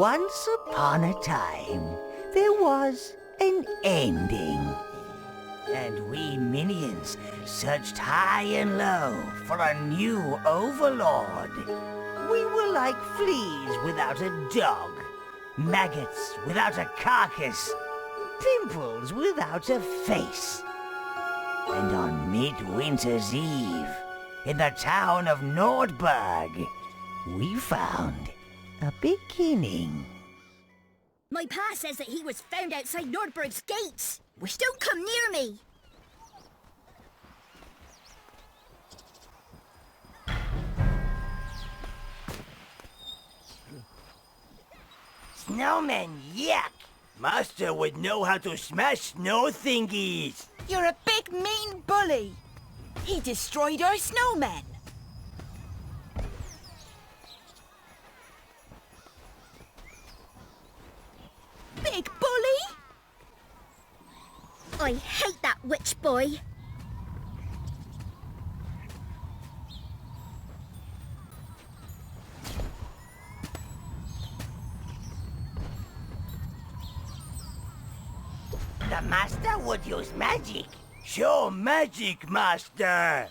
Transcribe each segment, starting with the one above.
Once upon a time, there was an ending. And we minions searched high and low for a new Overlord. We were like fleas without a dog, maggots without a carcass, pimples without a face. And on Midwinter's Eve, in the town of Nordberg, we found a beginning. My pa says that he was found outside Nordberg's gates. Wish don't come near me. Snowmen, yuck! Master would know how to smash snow thingies. You're a big, mean bully. He destroyed our snowmen. Big bully? I hate that witch boy. The master would use magic. Show magic, master.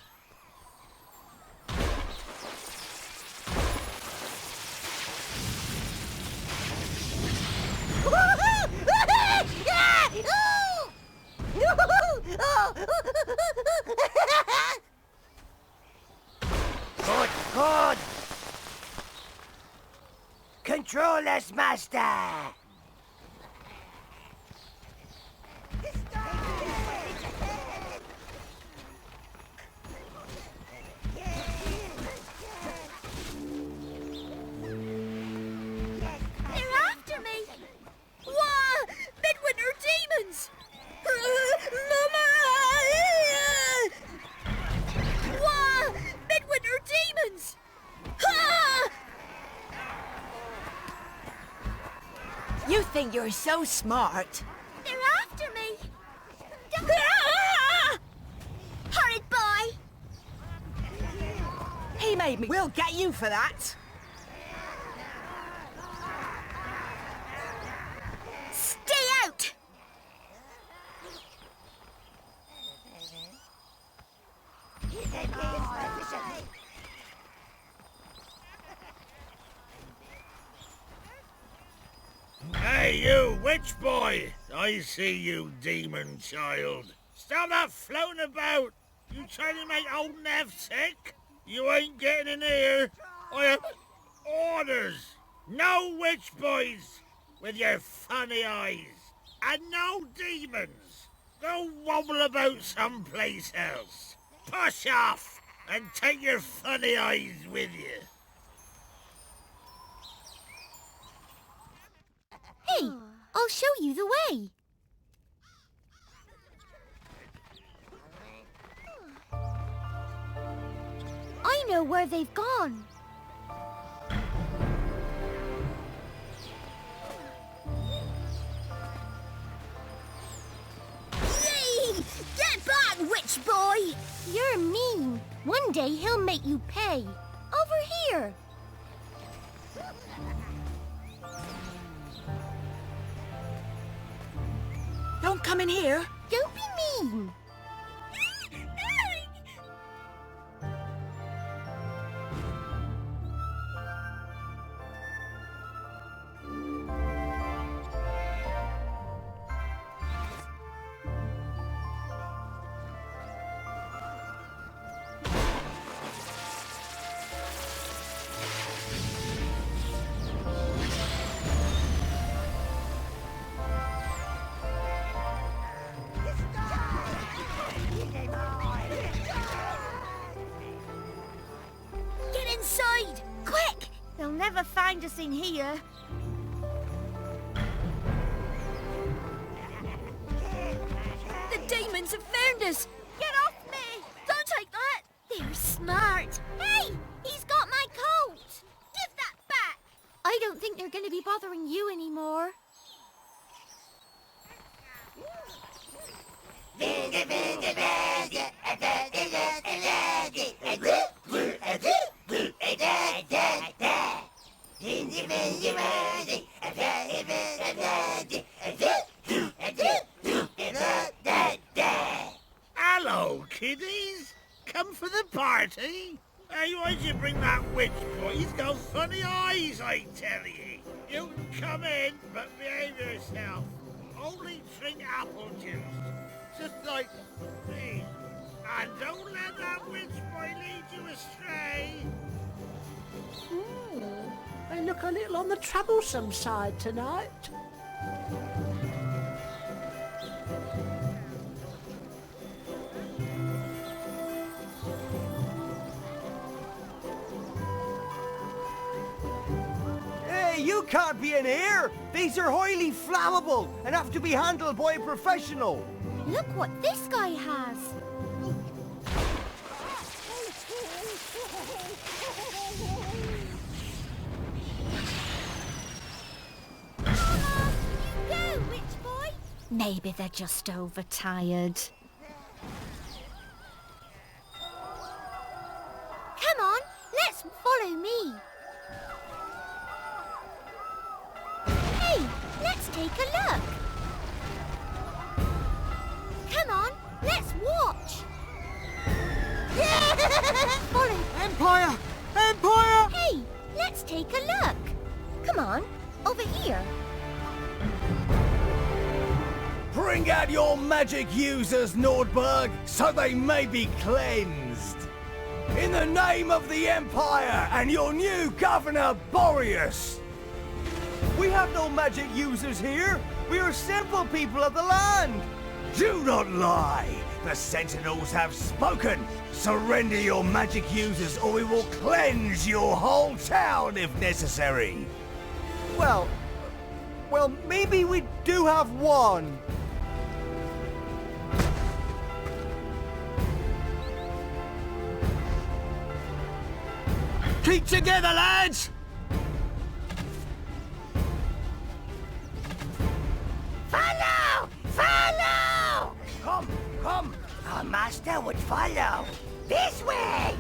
Good, good. Control us, master. You think you're so smart. They're after me. Horrid boy. He made me. We'll get you for that. Stay out. Hey, you witch boy! I see you, demon child. Stop that floating about! You trying to make old Nev sick? You ain't getting in here. I have orders. No witch boys with your funny eyes. And no demons. Go wobble about someplace else. Push off and take your funny eyes with you. Hey, I'll show you the way. I know where they've gone. Yay! Get back, witch boy! You're mean. One day he'll make you pay. Over here. Don't come in here. Don't be mean. Inside! Quick! They'll never find us in here. The demons have found us. Get off me! Don't take that! They're smart. Hey! He's got my coat! Give that back! I don't think they're going to be bothering you anymore. pretty. Hey, why'd you bring that witch boy? He's got funny eyes, I tell you. You can come in, but behave yourself. Only drink apple juice. Just like me. And don't let that witch boy lead you astray. They look a little on the troublesome side tonight. Hey, you can't be in here! These are highly flammable and have to be handled by a professional. Look what this guy has. You go, witch boy. Maybe they're just overtired. Come on, let's follow me. Hey, let's take a look. Come on, let's watch. Follow. Empire! Empire! Hey, let's take a look. Come on, over here. Bring out your magic users, Nordberg, so they may be cleansed. In the name of the Empire and your new governor, Boreas. We have no magic users here. We are simple people of the land. Do not lie. The Sentinels have spoken. Surrender your magic users or we will cleanse your whole town if necessary. Well, maybe we do have one. Keep together, lads! Follow! Follow! Come! Our master would follow. This way!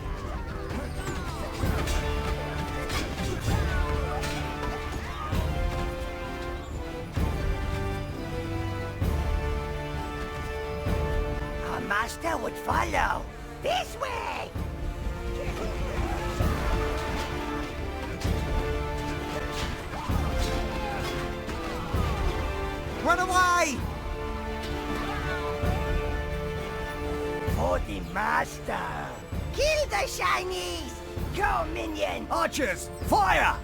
Our master would follow. This way! Run away! For the master! Kill the shinies! Go, minion! Archers, fire!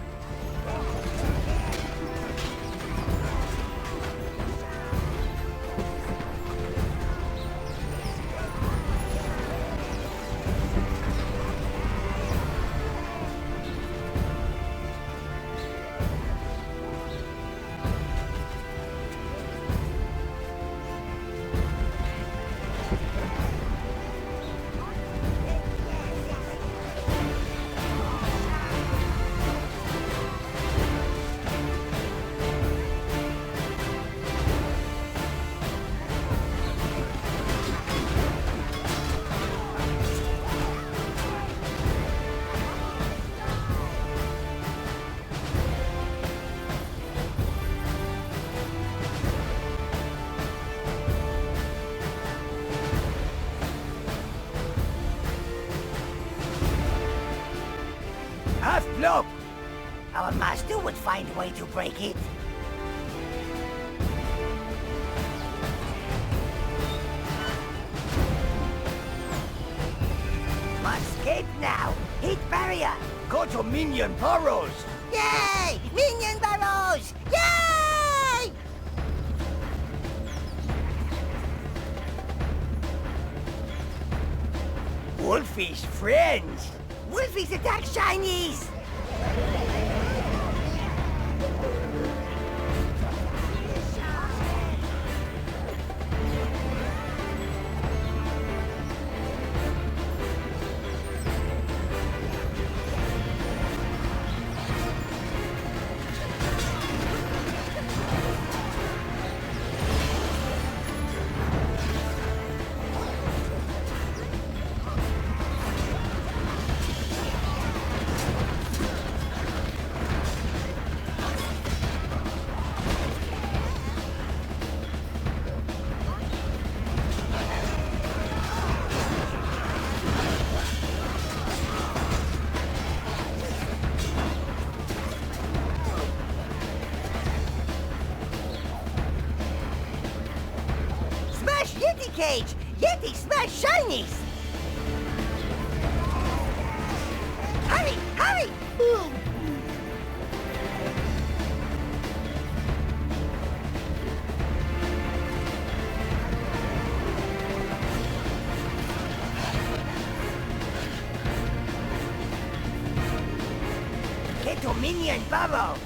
Half-block! Our master would find a way to break it. Must escape now! Hit barrier! Go to minion burrows! Yay! Minion barrows! Yay! Wolfie's friends! Wolfie's attack shinies! Yeti cage! Yeti smash shinies! Hurry! Hurry! Get to minion bubble!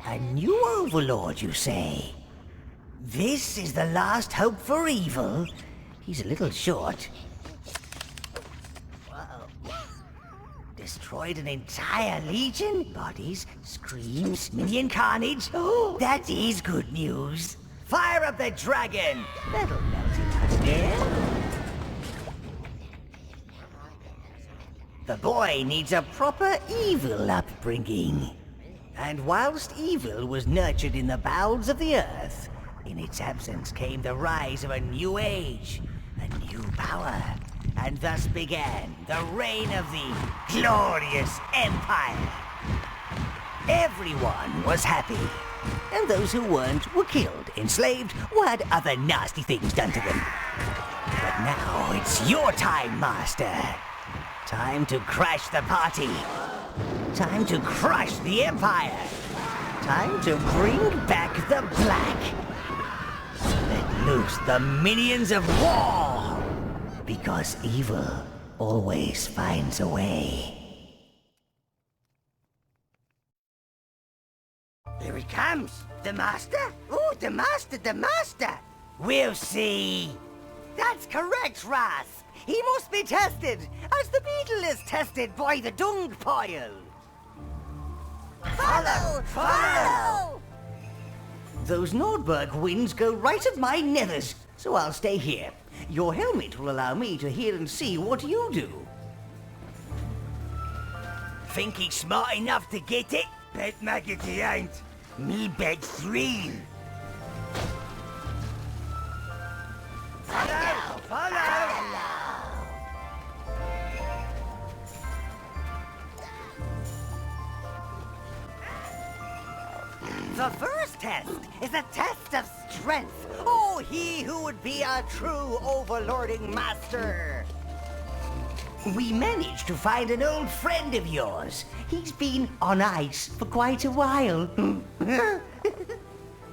A new Overlord, you say? This is the last hope for evil? He's a little short. Whoa. Destroyed an entire legion? Bodies, screams, minion carnage? Oh, that is good news. Fire up the dragon! That'll melt him again. The boy needs a proper evil upbringing. And whilst evil was nurtured in the bowels of the earth, in its absence came the rise of a new age, a new power, and thus began the reign of the glorious Empire. Everyone was happy, and those who weren't were killed, enslaved, or had other nasty things done to them. But now it's your time, Master. Time to crash the party. Time to crush the Empire! Time to bring back the black! Let loose the minions of war! Because evil always finds a way. Here he comes! The Master? Oh, the Master, the Master! We'll see! That's correct, Rasp! He must be tested, as the beetle is tested by the dung pile! Follow! Follow! Those Nordberg winds go right at my nethers, so I'll stay here. Your helmet will allow me to hear and see what you do. Think he's smart enough to get it? Bet maggot he ain't. Me bet 3. Follow! Follow! The first test is a test of strength. Oh, he who would be a true overlording master. We managed to find an old friend of yours. He's been on ice for quite a while.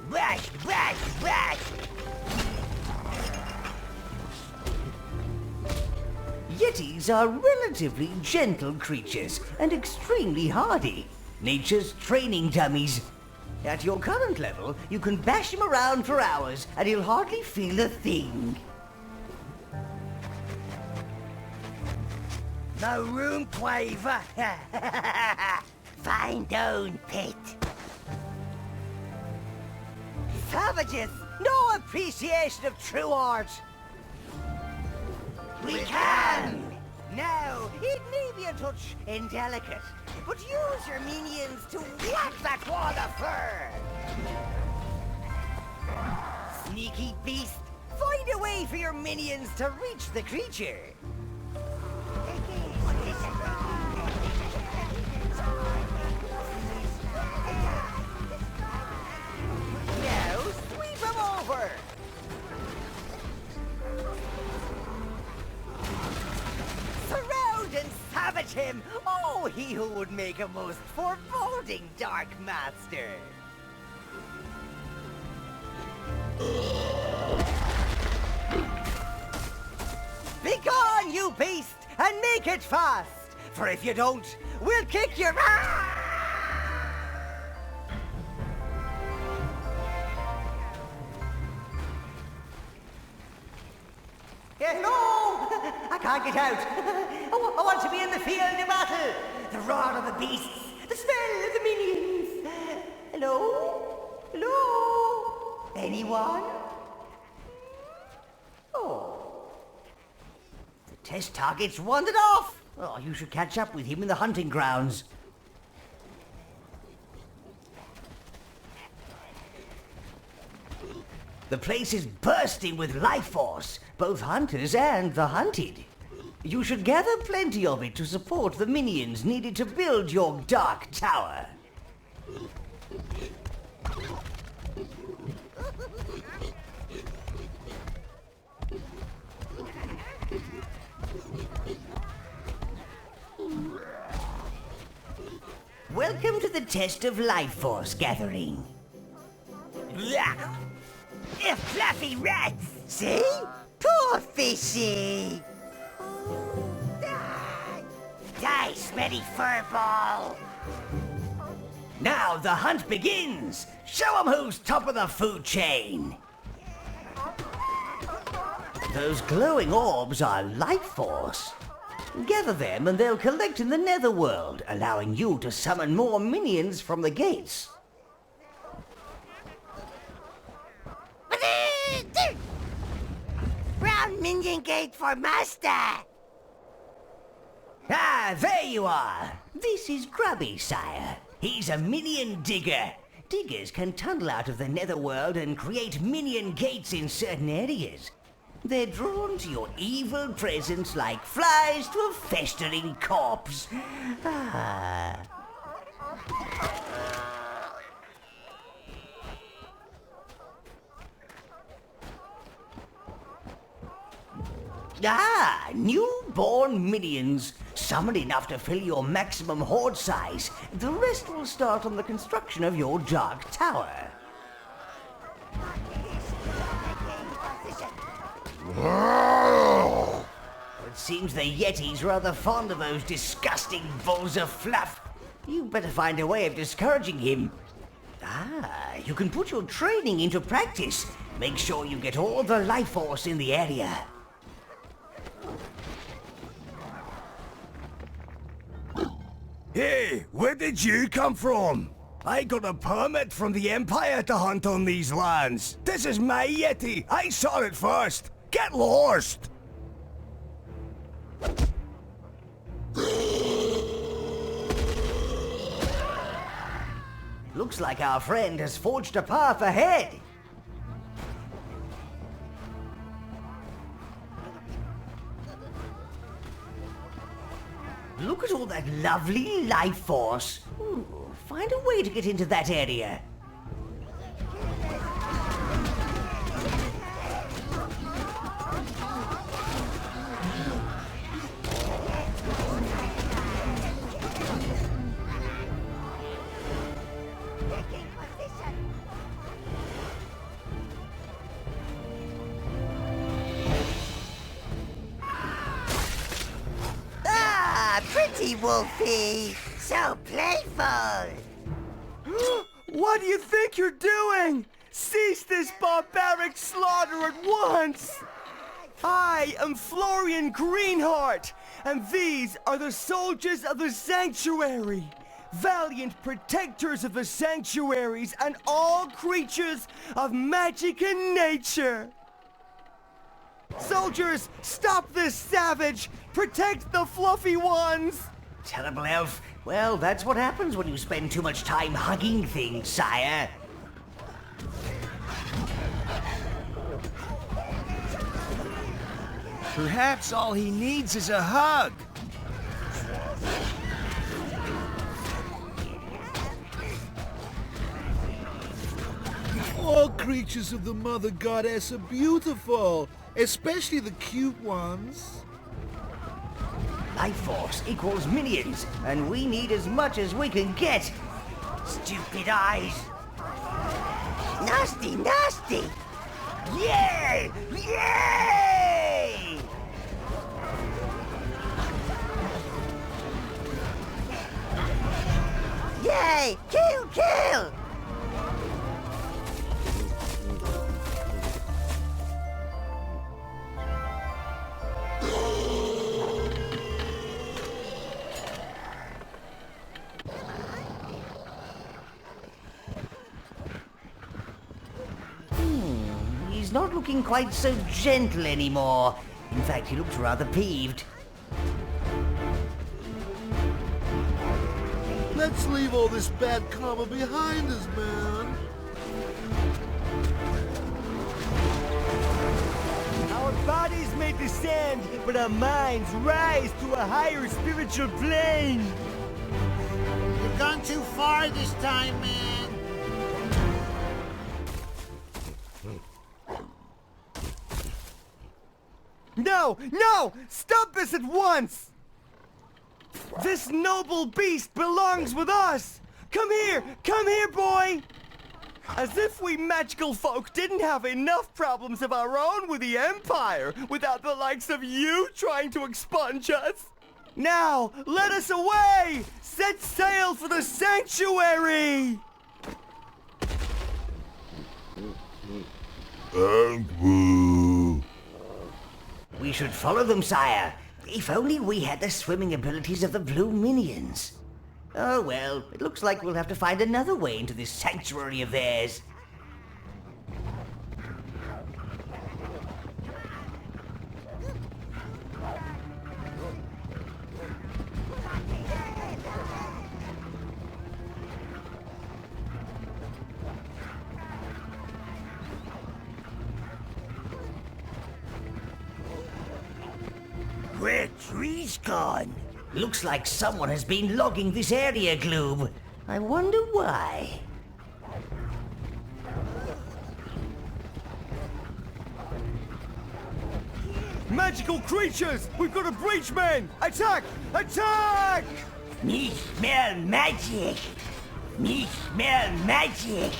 Bash, bash, bash! Yetis are relatively gentle creatures and extremely hardy. Nature's training dummies. At your current level, you can bash him around for hours and he'll hardly feel a thing. No room, Quaver. Find own pit. Savages! No appreciation of true art! We can! Now, it may be a touch indelicate, but use your minions to whack that wall of fur! Sneaky beast! Find a way for your minions to reach the creature! Now, sweep him over! Surround and savage him! Oh, he who would make a most foreboding Dark Master! Begone, you beast, and make it fast! For if you don't, we'll kick your ass! Hello! I can't get out. I want to be in the field of battle. The roar of the beasts, the smell of the minions. Hello? Hello? Anyone? Test target's wandered off. Oh, you should catch up with him in the hunting grounds. The place is bursting with life force, both hunters and the hunted. You should gather plenty of it to support the minions needed to build your dark tower. Welcome to the test of life force gathering. A fluffy rat, see? Poor fishy. Die, smelly furball. Now the hunt begins. Show 'em who's top of the food chain. Those glowing orbs are life force. Gather them and they'll collect in the netherworld, allowing you to summon more minions from the gates. Brown minion gate for master. Ah, there you are. This is Grubby, sire. He's a minion digger. Diggers can tunnel out of the netherworld and create minion gates in certain areas. They're drawn to your evil presence like flies to a festering corpse. Ah. Ah, newborn minions. Summon enough to fill your maximum horde size. The rest will start on the construction of your dark tower. It seems the Yeti's rather fond of those disgusting balls of fluff. You better find a way of discouraging him. Ah, you can put your training into practice. Make sure you get all the life force in the area. Hey, where did you come from? I got a permit from the Empire to hunt on these lands. This is my Yeti. I saw it first. Get lost! Looks like our friend has forged a path ahead. Look at all that lovely life force. Ooh, find a way to get into that area. Pretty Wolfie, so playful. What do you think you're doing? Cease this barbaric slaughter at once! I am Florian Greenheart, and these are the soldiers of the Sanctuary. Valiant protectors of the sanctuaries and all creatures of magic and nature. Soldiers, stop this savage! Protect the fluffy ones! Terrible elf. Well, that's what happens when you spend too much time hugging things, sire. Perhaps all he needs is a hug. All creatures of the Mother Goddess are beautiful, especially the cute ones. Life force equals minions, and we need as much as we can get. Stupid eyes. Nasty, nasty. Yay! Yay! Yay! Kill, kill! He's not looking quite so gentle anymore. In fact, he looked rather peeved. Let's leave all this bad karma behind us, man. Our bodies may descend, but our minds rise to a higher spiritual plane. You've gone too far this time, man. No! No! Stop this at once! This noble beast belongs with us! Come here! Come here, boy! As if we magical folk didn't have enough problems of our own with the Empire without the likes of you trying to expunge us! Now, let us away! Set sail for the sanctuary! We should follow them, sire. If only we had the swimming abilities of the blue minions. Oh well, it looks like we'll have to find another way into this sanctuary of theirs. Where trees gone? Looks like someone has been logging this area, Gloob. I wonder why. Magical creatures! We've got a breach, men! Attack! Attack! Me smell magic! Me smell magic!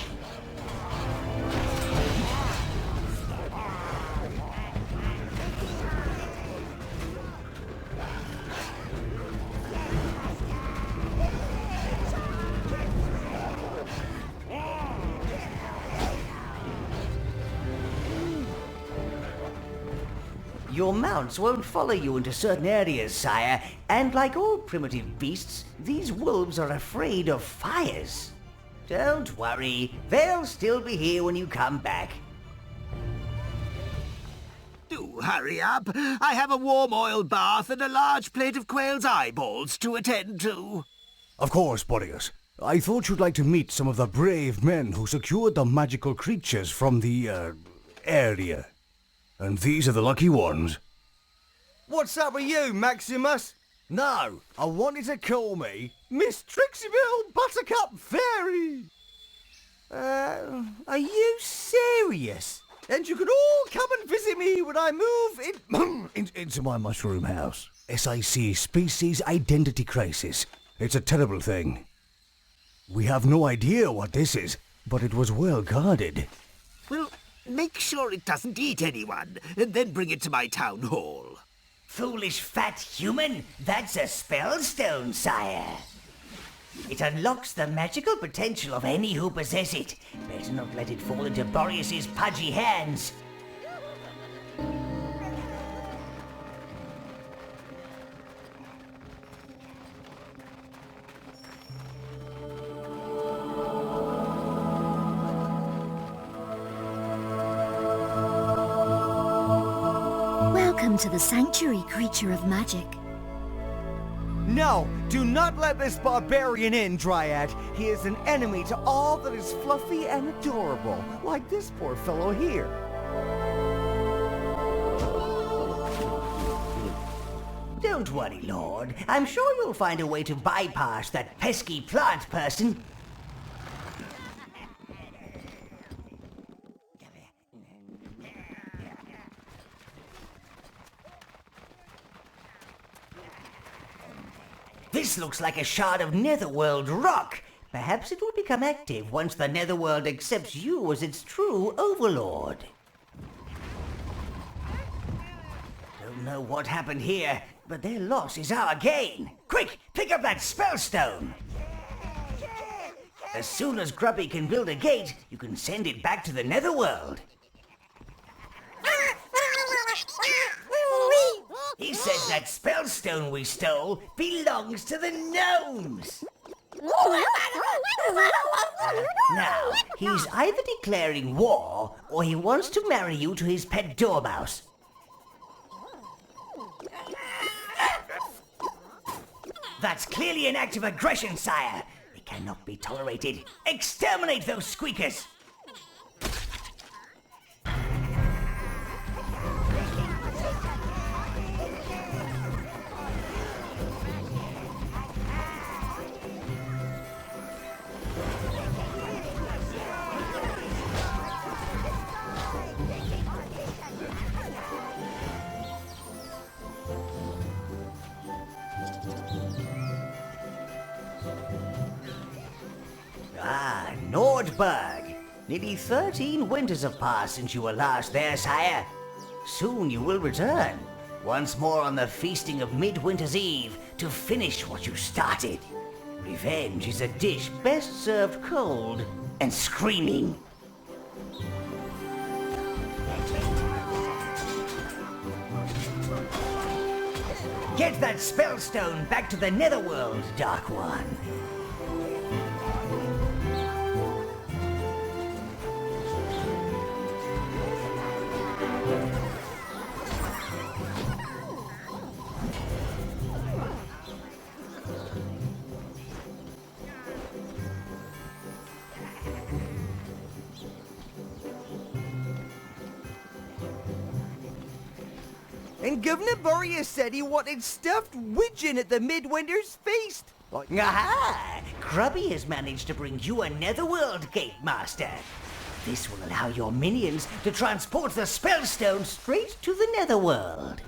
Your mounts won't follow you into certain areas, sire, and like all primitive beasts, these wolves are afraid of fires. Don't worry, they'll still be here when you come back. Do hurry up. I have a warm oil bath and a large plate of quail's eyeballs to attend to. Of course, Boreas. I thought you'd like to meet some of the brave men who secured the magical creatures from the, area. And these are the lucky ones. What's up with you, Maximus? No, I wanted to call me Miss Trixiebill Buttercup Fairy. Are you serious? And you could all come and visit me when I move into my mushroom house. SIC, Species Identity Crisis. It's a terrible thing. We have no idea what this is, but it was well guarded. Well, make sure it doesn't eat anyone, and then bring it to my town hall. Foolish fat human, that's a spellstone, sire. It unlocks the magical potential of any who possess it. Better not let it fall into Boreas's pudgy hands. Welcome to the sanctuary, creature of magic. No, do not let this barbarian in, Dryad. He is an enemy to all that is fluffy and adorable, like this poor fellow here. Don't worry, Lord. I'm sure you'll find a way to bypass that pesky plant person. This looks like a shard of Netherworld rock. Perhaps it will become active once the Netherworld accepts you as its true Overlord. Don't know what happened here, but their loss is our gain. Quick, pick up that spellstone. As soon as Grubby can build a gate, you can send it back to the Netherworld. He says that spellstone we stole belongs to the gnomes. Now, he's either declaring war or he wants to marry you to his pet dormouse. That's clearly an act of aggression, sire. It cannot be tolerated. Exterminate those squeakers! Ah, Nordberg. Nearly 13 winters have passed since you were last there, sire. Soon you will return, once more on the feasting of Midwinter's Eve, to finish what you started. Revenge is a dish best served cold and screaming. Get that spellstone back to the Netherworld, Dark One. And Governor Boreas said he wanted stuffed widgeon at the Midwinter's feast. Aha! Grubby has managed to bring you a Netherworld Gate Master. This will allow your minions to transport the Spellstone straight to the Netherworld.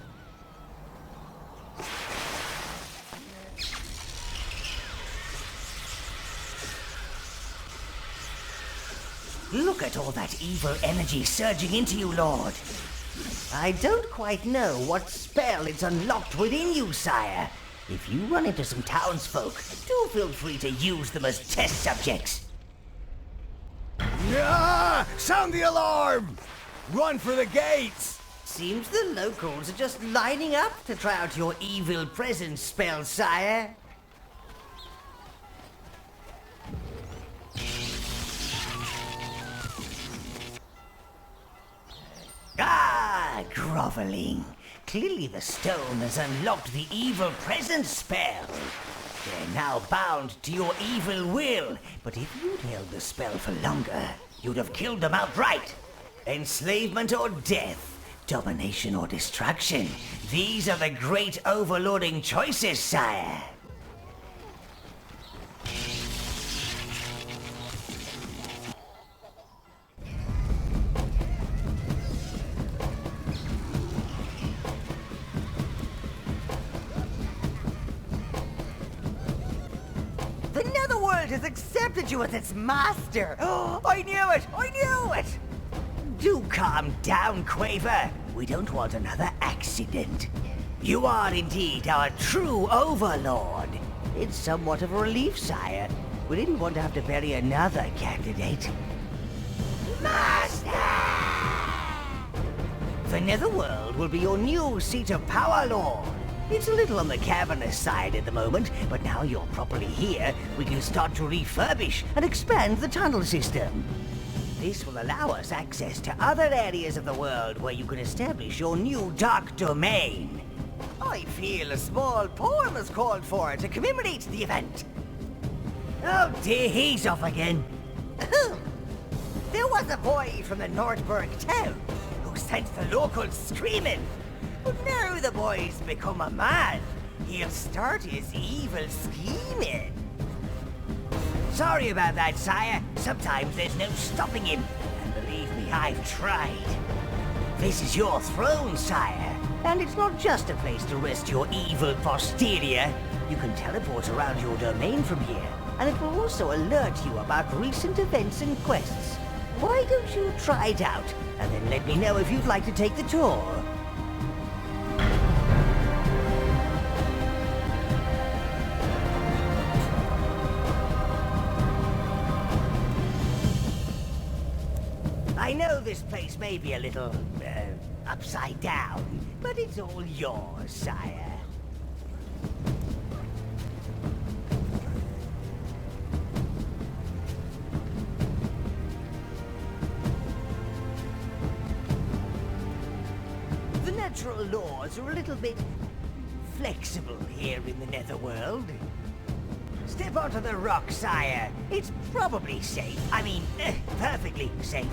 Look at all that evil energy surging into you, Lord. I don't quite know what spell it's unlocked within you, sire. If you run into some townsfolk, do feel free to use them as test subjects. Ah! Sound the alarm! Run for the gates! Seems the locals are just lining up to try out your evil presence spell, sire. Ah, groveling. Clearly the stone has unlocked the evil presence spell. They're now bound to your evil will, but if you'd held the spell for longer, you'd have killed them outright. Enslavement or death, domination or destruction. These are the great overlording choices, sire. The Netherworld has accepted you as its master. Oh, I knew it! I knew it! Do calm down, Quaver. We don't want another accident. You are indeed our true overlord. It's somewhat of a relief, sire. We didn't want to have to bury another candidate. Master! The Netherworld will be your new seat of power, Lord. It's a little on the cavernous side at the moment, but now you're properly here, we can start to refurbish and expand the tunnel system. This will allow us access to other areas of the world where you can establish your new dark domain. I feel a small poem is called for to commemorate the event. Oh dear, he's off again. There was a boy from the Nordberg town who sent the locals screaming. But now the boy's become a man. He'll start his evil scheming. Sorry about that, sire. Sometimes there's no stopping him. And believe me, I've tried. This is your throne, sire. And it's not just a place to rest your evil posterior. You can teleport around your domain from here, and it will also alert you about recent events and quests. Why don't you try it out, and then let me know if you'd like to take the tour? I know this place may be a little, upside down, but it's all yours, sire. The natural laws are a little bit flexible here in the Netherworld. Step onto the rock, sire. It's probably safe. I mean, perfectly safe.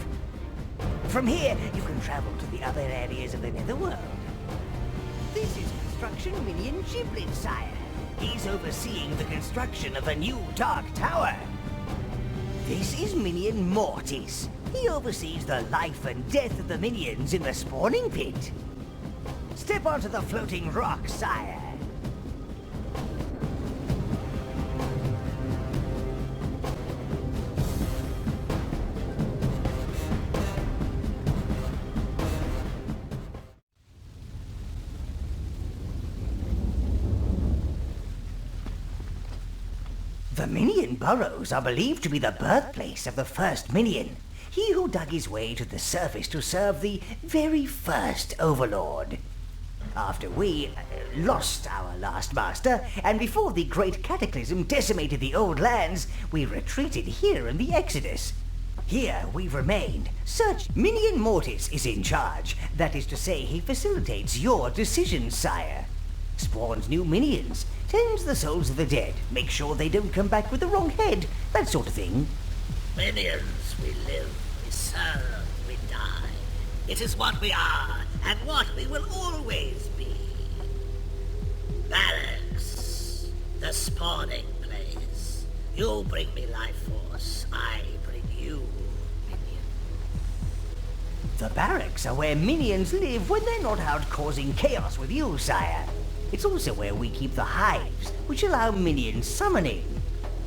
From here, you can travel to the other areas of the Netherworld. This is Construction Minion Giblet, sire. He's overseeing the construction of a new Dark Tower. This is Minion Mortis. He oversees the life and death of the minions in the spawning pit. Step onto the floating rock, sire. The Minion Burrows are believed to be the birthplace of the first Minion, he who dug his way to the surface to serve the very first Overlord. After we lost our last master, and before the great cataclysm decimated the old lands, we retreated here in the Exodus. Here we've remained. Such Minion Mortis is in charge. That is to say, he facilitates your decisions, sire. Spawns new minions, tends the souls of the dead, makes sure they don't come back with the wrong head, that sort of thing. Minions, we live, we serve, we die. It is what we are, and what we will always be. Barracks, the spawning place. You bring me life force, I bring you minion. The barracks are where minions live when they're not out causing chaos with you, sire. It's also where we keep the hives, which allow minion summoning.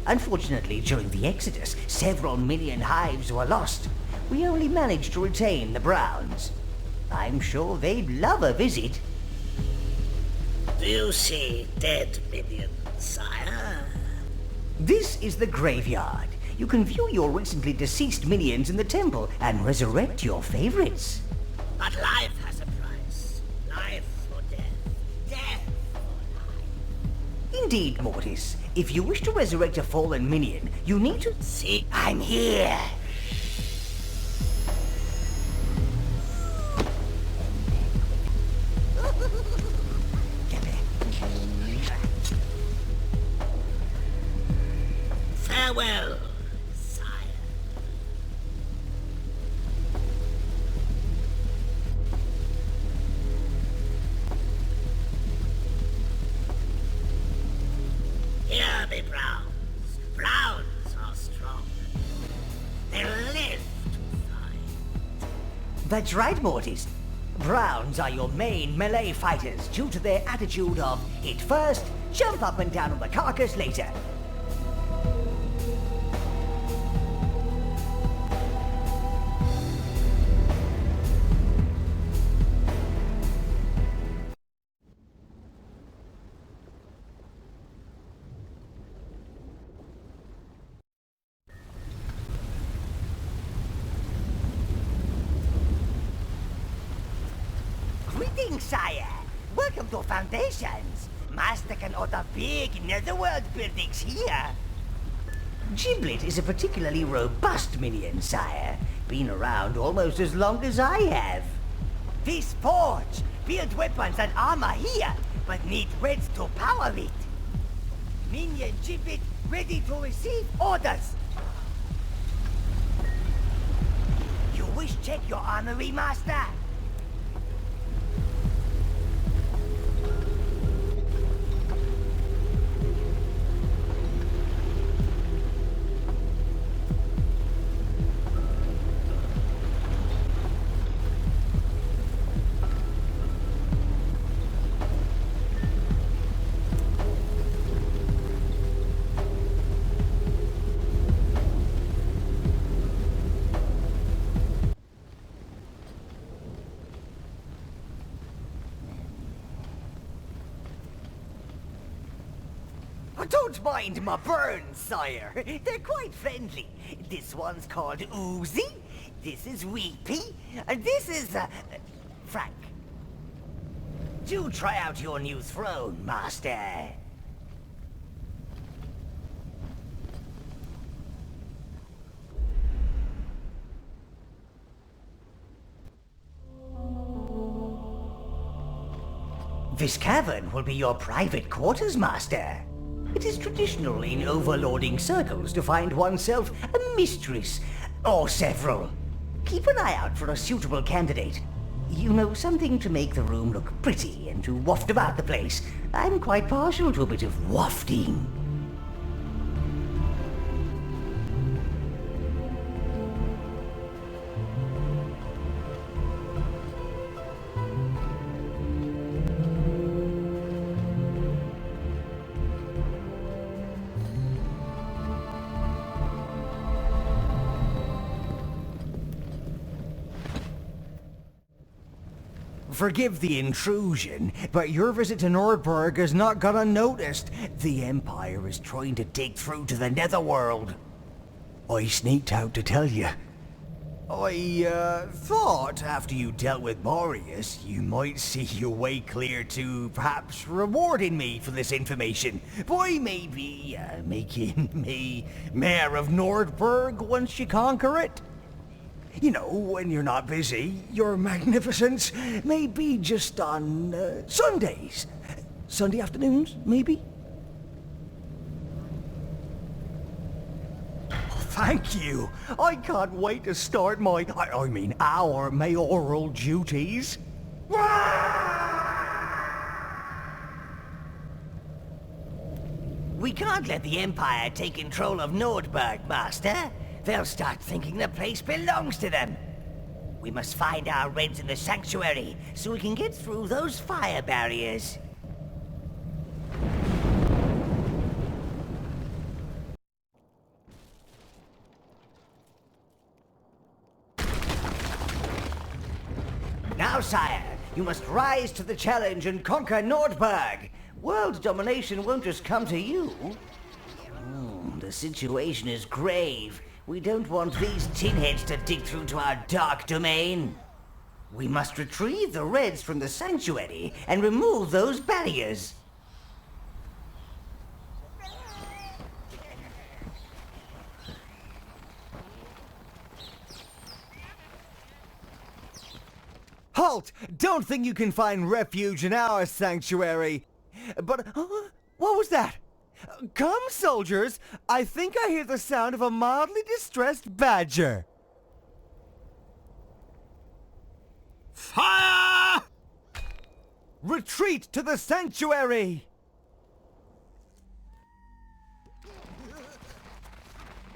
Unfortunately, during the Exodus, several minion hives were lost. We only managed to retain the Browns. I'm sure they'd love a visit. Do you see dead minions, sire? This is the graveyard. You can view your recently deceased minions in the temple and resurrect your favorites. But life has a price. Life for death. Death for life. Indeed, Mortis. If you wish to resurrect a fallen minion, you need to... See, I'm here! farewell, sire. Hear me, Browns. Browns are strong. They live to fight. That's right, Mortis. Browns are your main melee fighters due to their attitude of hit first, jump up and down on the carcass later. Greetings, sire. Welcome to Foundations. Master can order big netherworld buildings here. Giblet is a particularly robust minion, sire. Been around almost as long as I have. This forge build weapons and armor here, but need reds to power it. Minion Giblet ready to receive orders. You wish check your armory, master? Don't mind my burns, sire. They're quite friendly. This one's called Oozy, this is Weepy, and this is, Frank. Do try out your new throne, master. This cavern will be your private quarters, Master. It is traditional in overlording circles to find oneself a mistress, or several. Keep an eye out for a suitable candidate. You know, something to make the room look pretty and to waft about the place. I'm quite partial to a bit of wafting. Forgive the intrusion, but your visit to Nordberg has not gone unnoticed. The Empire is trying to dig through to the Netherworld. I sneaked out to tell you. I thought after you dealt with Boreas, you might see your way clear to perhaps rewarding me for this information by maybe making me Mayor of Nordberg once you conquer it. You know, when you're not busy, your magnificence may be just on Sundays. Sunday afternoons, maybe? Oh, thank you. I can't wait to start my, I mean our mayoral duties. We can't let the Empire take control of Nordberg, Master. They'll start thinking the place belongs to them. We must find our Reds in the sanctuary so we can get through those fire barriers. Now, sire, you must rise to the challenge and conquer Nordberg. World domination won't just come to you. The situation is grave. We don't want these tinheads to dig through to our dark domain. We must retrieve the Reds from the sanctuary and remove those barriers. Halt! Don't think you can find refuge in our sanctuary. But, what was that? Come, soldiers! I think I hear the sound of a mildly distressed badger. Fire! Retreat to the sanctuary!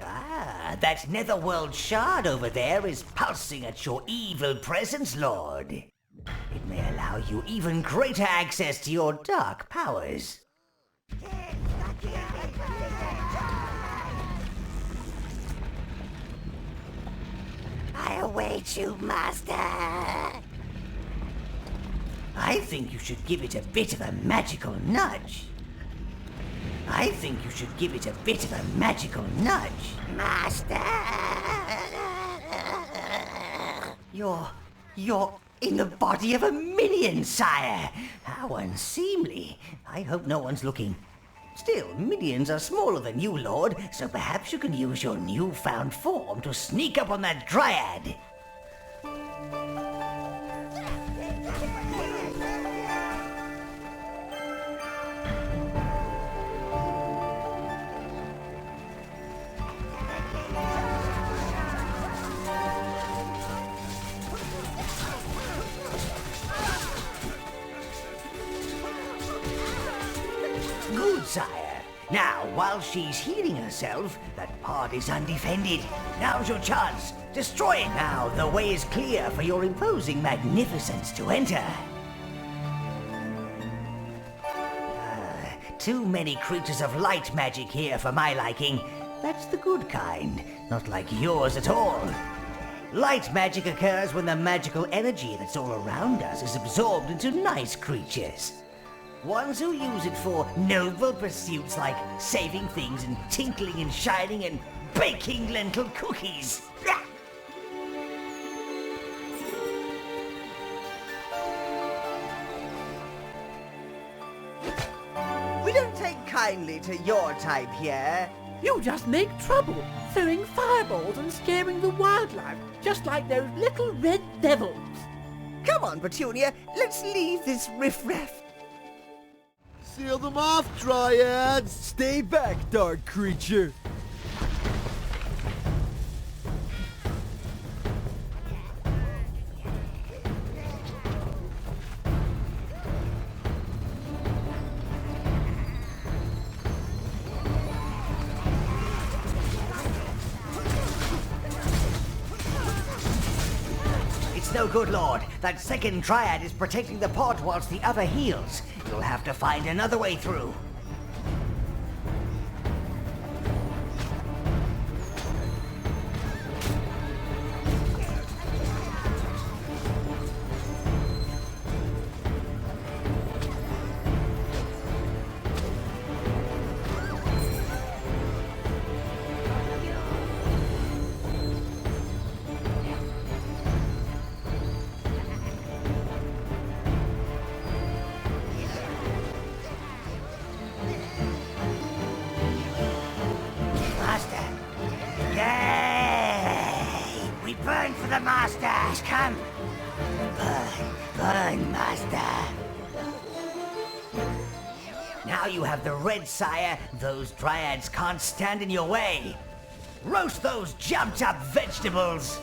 Ah, that netherworld shard over there is pulsing at your evil presence, Lord. It may allow you even greater access to your dark powers. I await you, Master. I think you should give it a bit of a magical nudge. Master! You're in the body of a minion, sire. How unseemly. I hope no one's looking. Still, minions are smaller than you, Lord, so perhaps you can use your newfound form to sneak up on that dryad. Good, sire. Now, while she's healing herself, that part is undefended. Now's your chance. Destroy it. Now, the way is clear for your imposing magnificence to enter. Too many creatures of light magic here for my liking. That's the good kind, not like yours at all. Light magic occurs when the magical energy that's all around us is absorbed into nice creatures. Ones who use it for noble pursuits like saving things and tinkling and shining and baking lentil cookies. We don't take kindly to your type here. You just make trouble, throwing fireballs and scaring the wildlife, just like those little red devils. Come on, Petunia, let's leave this riffraff. Seal them off, Dryads! Stay back, dark creature. It's no good, Lord. That second Dryad is protecting the pot whilst the other heals. You'll have to find another way through. Master! Yay! We burn for the Masters! Come! Burn, burn, Master! Now you have the red, sire. Those Dryads can't stand in your way. Roast those jumped-up vegetables!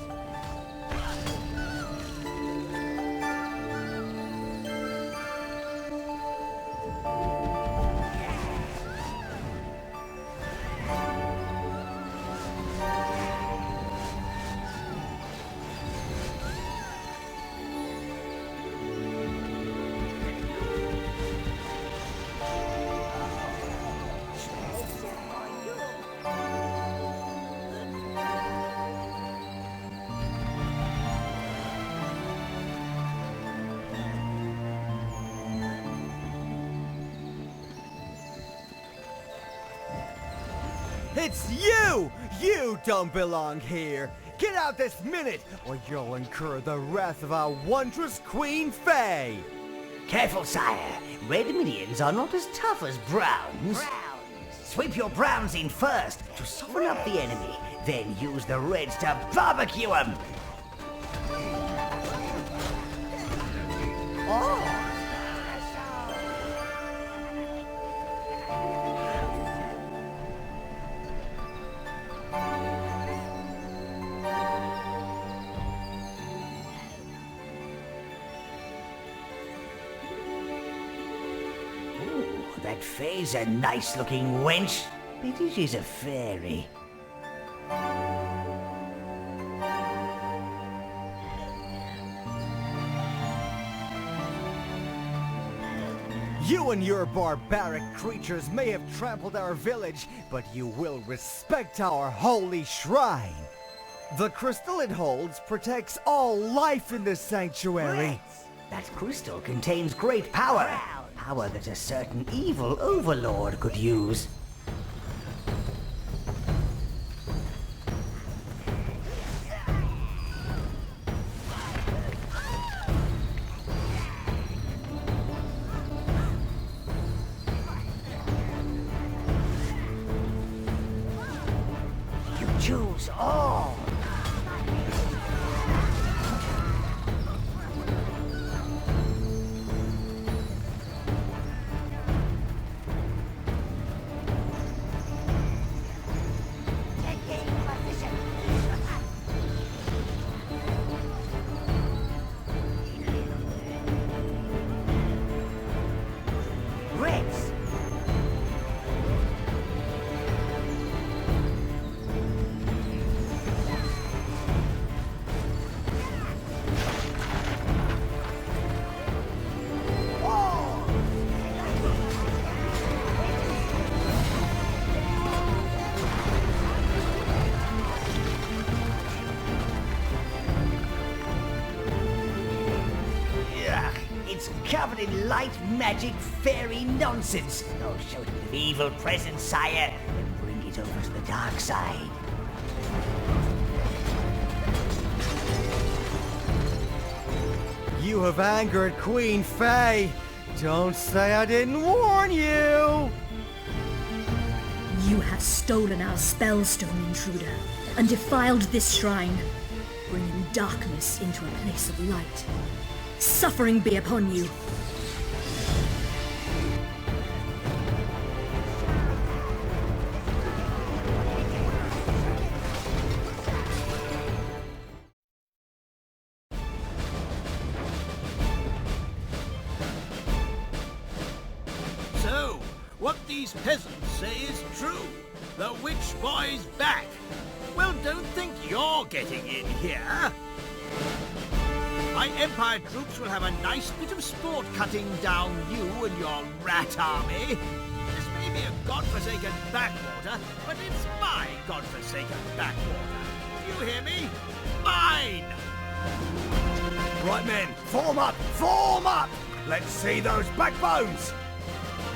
It's you! You don't belong here! Get out this minute, or you'll incur the wrath of our wondrous Queen Faye! Careful, sire. Red minions are not as tough as browns. Sweep your browns in first to soften up the enemy. Then use the reds to barbecue them. Oh! That Faye's a nice-looking wench. Pity she's a fairy. You and your barbaric creatures may have trampled our village, but you will respect our holy shrine. The crystal it holds protects all life in this sanctuary. That crystal contains great power. Power that a certain evil Overlord could use. You choose all. Reds. Yuck, it's covered in light magic fairy nonsense. I'll show it with evil presence, sire, and bring it over to the dark side. You have angered Queen Faye. Don't say I didn't warn you! You have stolen our spellstone, intruder, and defiled this shrine, bringing darkness into a place of light. Suffering be upon you. these peasants say is true. The witch boy's back. Well, don't think you're getting in here. My Empire troops will have a nice bit of sport cutting down you and your rat army. This may be a godforsaken backwater, but it's my godforsaken backwater. Do you hear me? Mine! Right, men, form up! Form up! Let's see those backbones!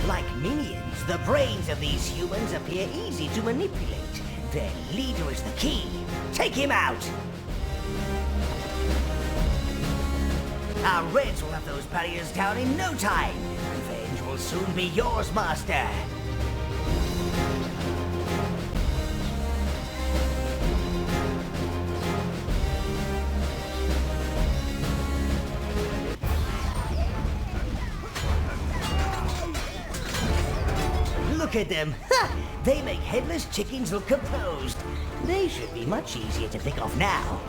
Like minions, the brains of these humans appear easy to manipulate. Their leader is the key. Take him out! Our Reds will have those barriers down in no time. Revenge will soon be yours, Master. Look at them. Ha! They make headless chickens look composed. They should be much easier to pick off now.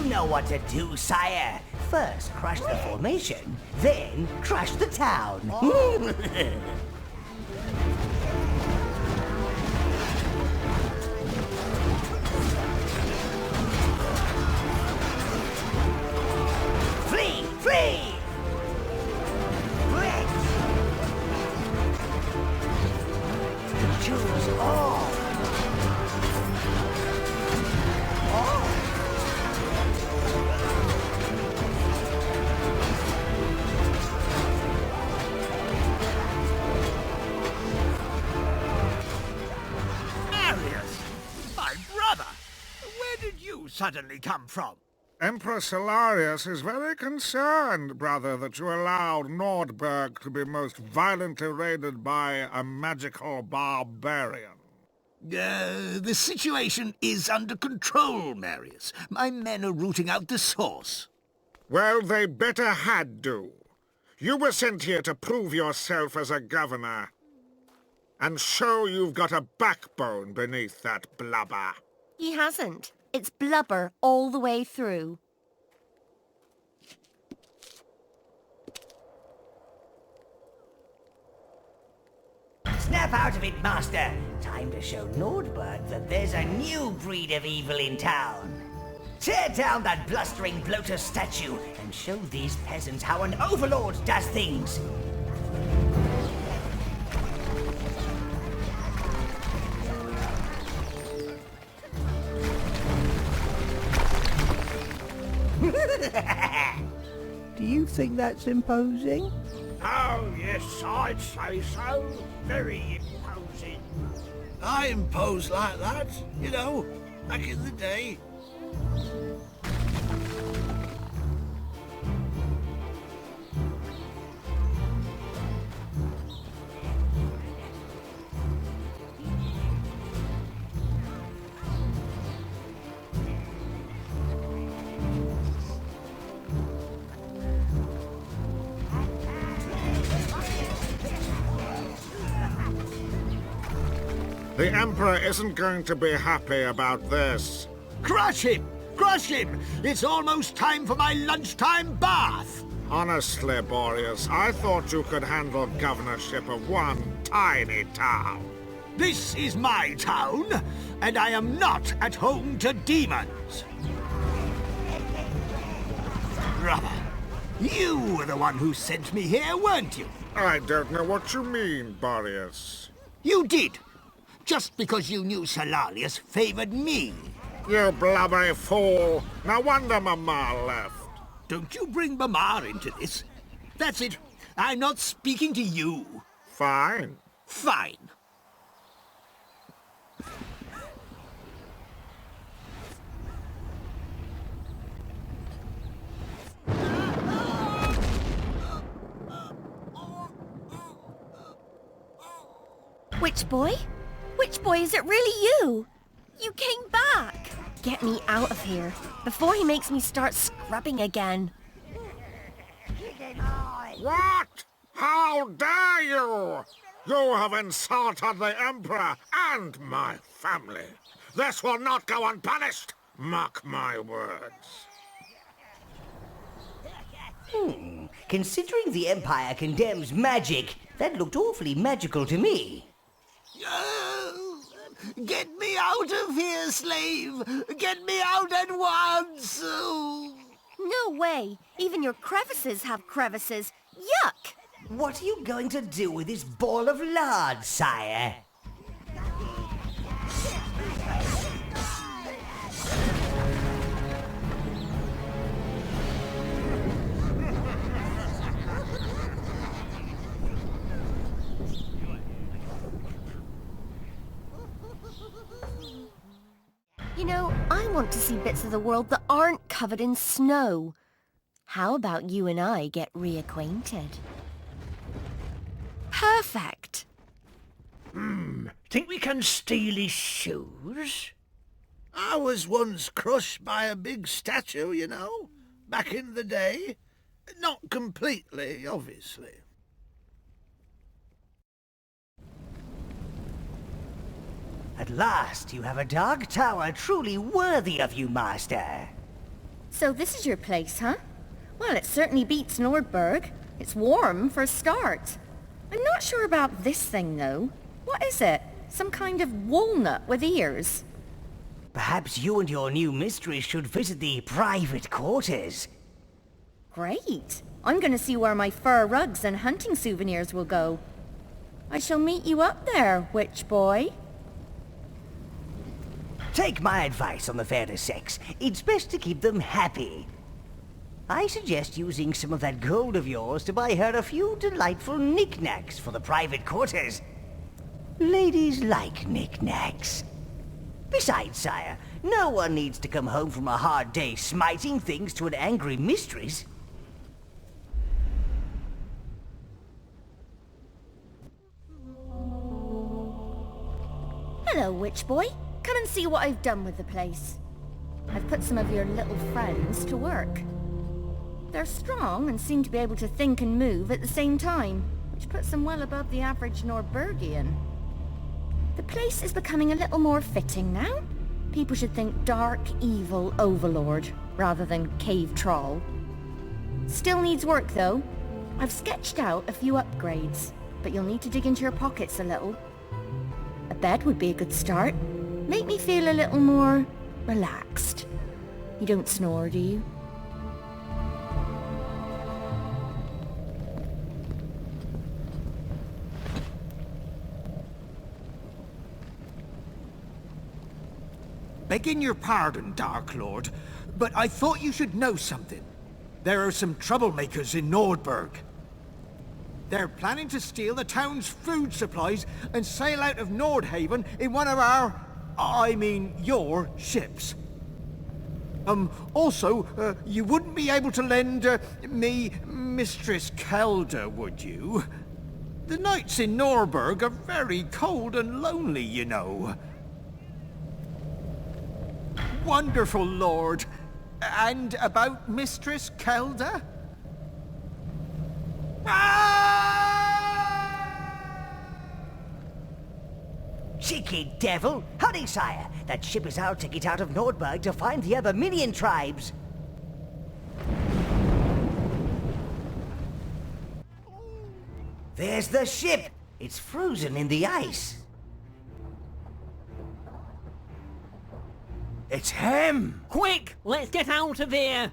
Know what to do, sire. First, crush the formation, then crush the town. Flee! Flee! Reds! Choose all! Suddenly come from? Emperor Solarius is very concerned, brother, that you allowed Nordberg to be most violently raided by a magical barbarian. The situation is under control, Marius. My men are rooting out the source. Well, they better had do. You were sent here to prove yourself as a governor and show you've got a backbone beneath that blubber. He hasn't. It's blubber all the way through. Snap out of it, Master! Time to show Nordberg that there's a new breed of evil in town. Tear down that blustering bloater statue and show these peasants how an Overlord does things! Do you think that's imposing? Oh, yes, I'd say so. Very imposing. I imposed like that, you know, back in the day. The Emperor isn't going to be happy about this. Crush him! Crush him! It's almost time for my lunchtime bath! Honestly, Boreas, I thought you could handle governorship of one tiny town. This is my town, and I am not at home to demons. Brother, you were the one who sent me here, weren't you? I don't know what you mean, Boreas. You did. Just because you knew Solarius favored me. You blubbery fool! No wonder Mama left. don't you bring Mama into this. That's it. I'm not speaking to you. Fine. Fine. Witch boy? Witch boy, is it really you? You came back! Get me out of here, before he makes me start scrubbing again. What? How dare you? You have insulted the Emperor and my family. This will not go unpunished. Mark my words. Considering the Empire condemns magic, that looked awfully magical to me. Get me out of here, slave! Get me out at once! No way! Even your crevices have crevices. Yuck! What are you going to do with this ball of lard, sire? You know, I want to see bits of the world that aren't covered in snow. How about you and I get reacquainted? Perfect! Think we can steal his shoes? I was once crushed by a big statue, you know, back in the day. Not completely, obviously. At last, you have a dark tower truly worthy of you, Master. So this is your place, huh? Well, it certainly beats Nordberg. It's warm for a start. I'm not sure about this thing, though. What is it? Some kind of walnut with ears? Perhaps you and your new mistress should visit the private quarters. Great. I'm going to see where my fur rugs and hunting souvenirs will go. I shall meet you up there, witch boy. Take my advice on the fair to sex. It's best to keep them happy. I suggest using some of that gold of yours to buy her a few delightful knickknacks for the private quarters. Ladies like knickknacks. Besides, sire, no one needs to come home from a hard day smiting things to an angry mistress. Hello, witch boy. Come and see what I've done with the place. I've put some of your little friends to work. They're strong and seem to be able to think and move at the same time, which puts them well above the average Norbergian. The place is becoming a little more fitting now. People should think dark, evil Overlord, rather than cave troll. Still needs work, though. I've sketched out a few upgrades, but you'll need to dig into your pockets a little. A bed would be a good start. Make me feel a little more relaxed. You don't snore, do you? Begging your pardon, Dark Lord, but I thought you should know something. There are some troublemakers in Nordberg. They're planning to steal the town's food supplies and sail out of Nordhaven in one of your ships. Also, you wouldn't be able to lend me Mistress Kelda, would you? The nights in Nordberg are very cold and lonely, you know. Wonderful, Lord. And about Mistress Kelda? Cheeky devil! Hurry, sire! That ship is out to get out of Nordberg to find the other minion tribes. There's the ship! It's frozen in the ice. It's him! Quick, let's get out of here!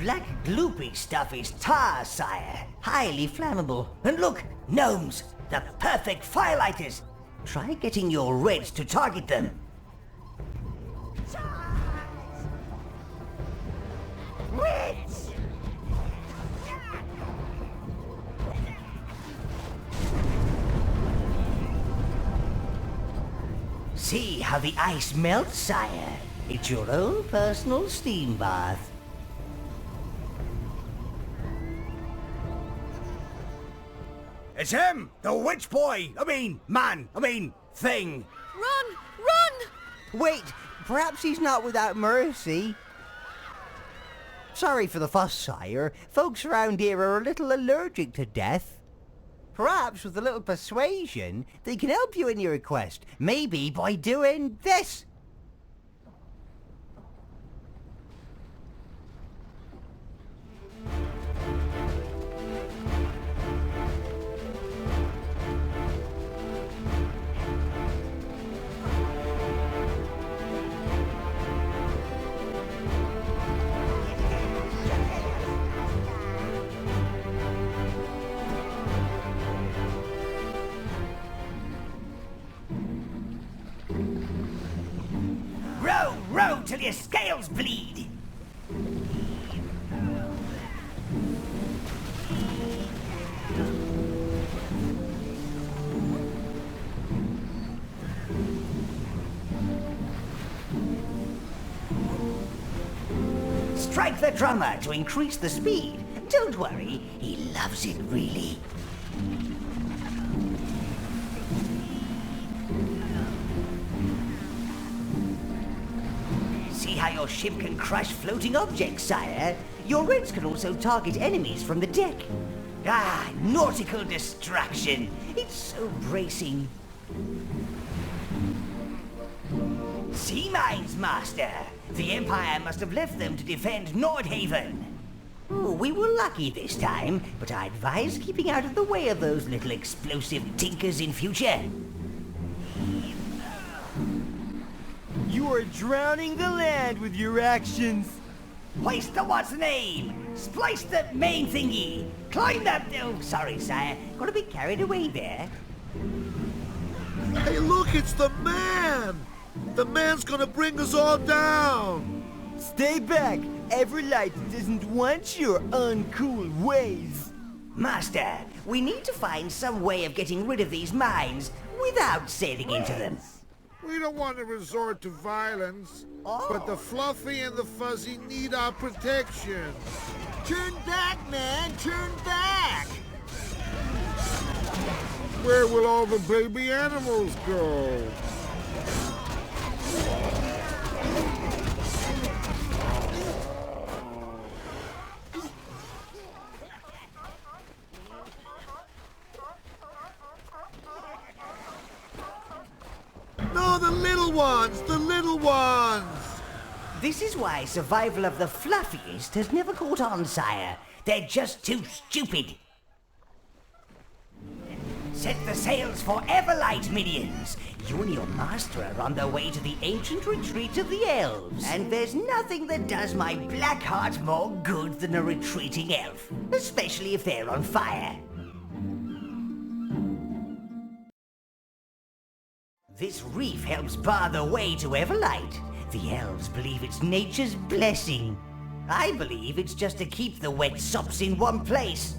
black gloopy stuff is tar, sire. Highly flammable. And look, gnomes, the perfect firelighters. Try getting your reds to target them. Witch! See how the ice melts, sire. It's your own personal steam bath. It's him! The witch boy! Thing! Run! Run! Wait, perhaps he's not without mercy. Sorry for the fuss, sire. Folks around here are a little allergic to death. Perhaps with a little persuasion, they can help you in your quest. Maybe by doing this. Row till your scales bleed. Strike the drummer to increase the speed. Don't worry, he loves it really. See how your ship can crush floating objects, sire? Your reds can also target enemies from the deck. Ah, nautical distraction. It's so bracing. Sea mines, Master. The Empire must have left them to defend Nordhaven. Oh, we were lucky this time, but I advise keeping out of the way of those little explosive tinkers in future. You are drowning the land with your actions. Hoist the what's name? Splice the main thingy. Climb that... Oh, sorry, sire. Got a bit carried away there. Hey, look, it's the man! The man's gonna bring us all down! Stay back. Everlight doesn't want your uncool ways. Master, we need to find some way of getting rid of these mines without sailing into them. We don't want to resort to violence, but the Fluffy and the Fuzzy need our protection. Turn back, man! Turn back! Where will all the baby animals go? No, the little ones! The little ones! This is why survival of the fluffiest has never caught on, sire. They're just too stupid. Set the sails for Everlight, minions. You and your master are on the way to the ancient retreat of the elves. And there's nothing that does my black heart more good than a retreating elf. Especially if they're on fire. This reef helps bar the way to Everlight. The elves believe it's nature's blessing. I believe it's just to keep the wet sops in one place.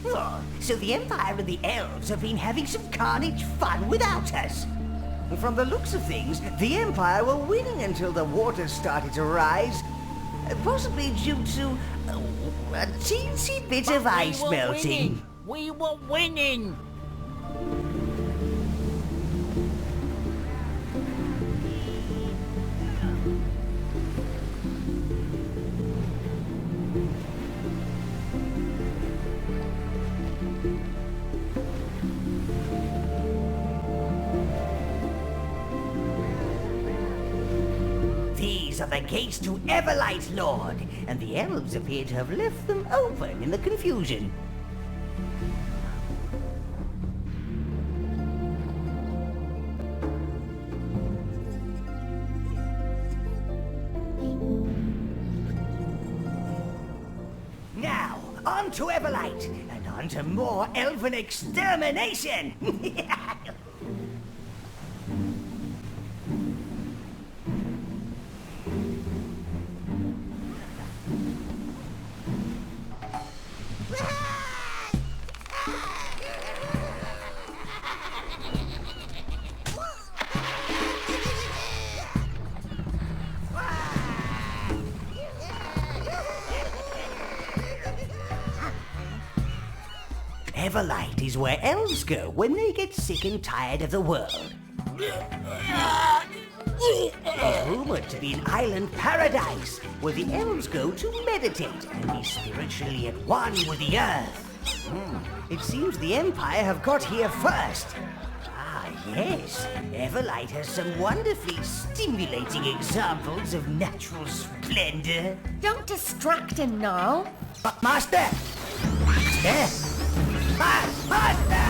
Oh, so the Empire and the elves have been having some carnage fun without us. From the looks of things, the Empire were winning until the water started to rise. Possibly due to a teensy bit of ice melting. We were winning! These are the gates to Everlight, Lord, and the elves appear to have left them open in the confusion. to Everlight, and on to more elven extermination! Everlight is where elves go when they get sick and tired of the world. It's rumored to be an island paradise where the elves go to meditate and be spiritually at one with the earth. It seems the Empire have got here first. Ah, yes. Everlight has some wonderfully stimulating examples of natural splendor. Don't distract him now. Master! Master! Master!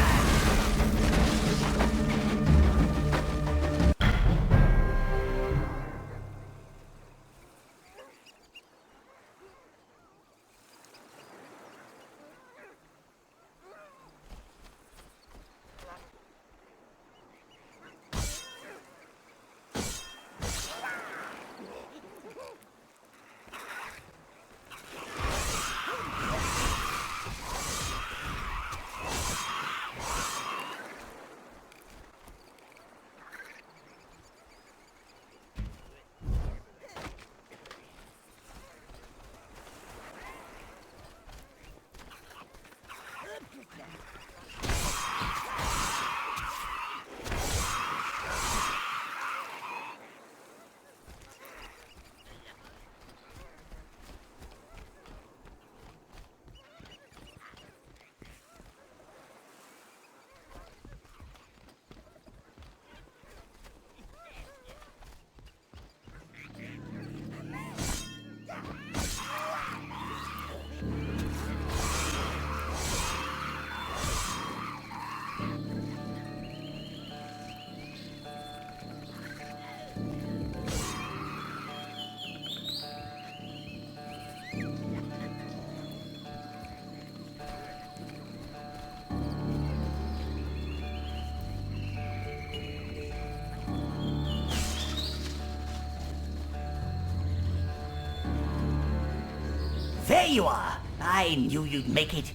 There you are! I knew you'd make it.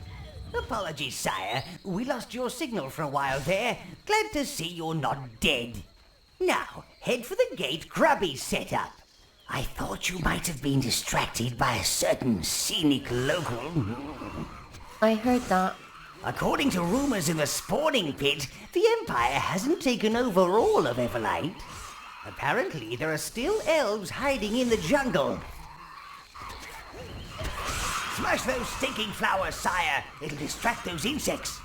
Apologies, sire. We lost your signal for a while there. Glad to see you're not dead. Now, head for the gate Grubby's set up. I thought you might have been distracted by a certain scenic local. I heard that. According to rumors in the spawning pit, the Empire hasn't taken over all of Everlight. Apparently, there are still elves hiding in the jungle. Smash those stinking flowers, sire. It'll distract those insects.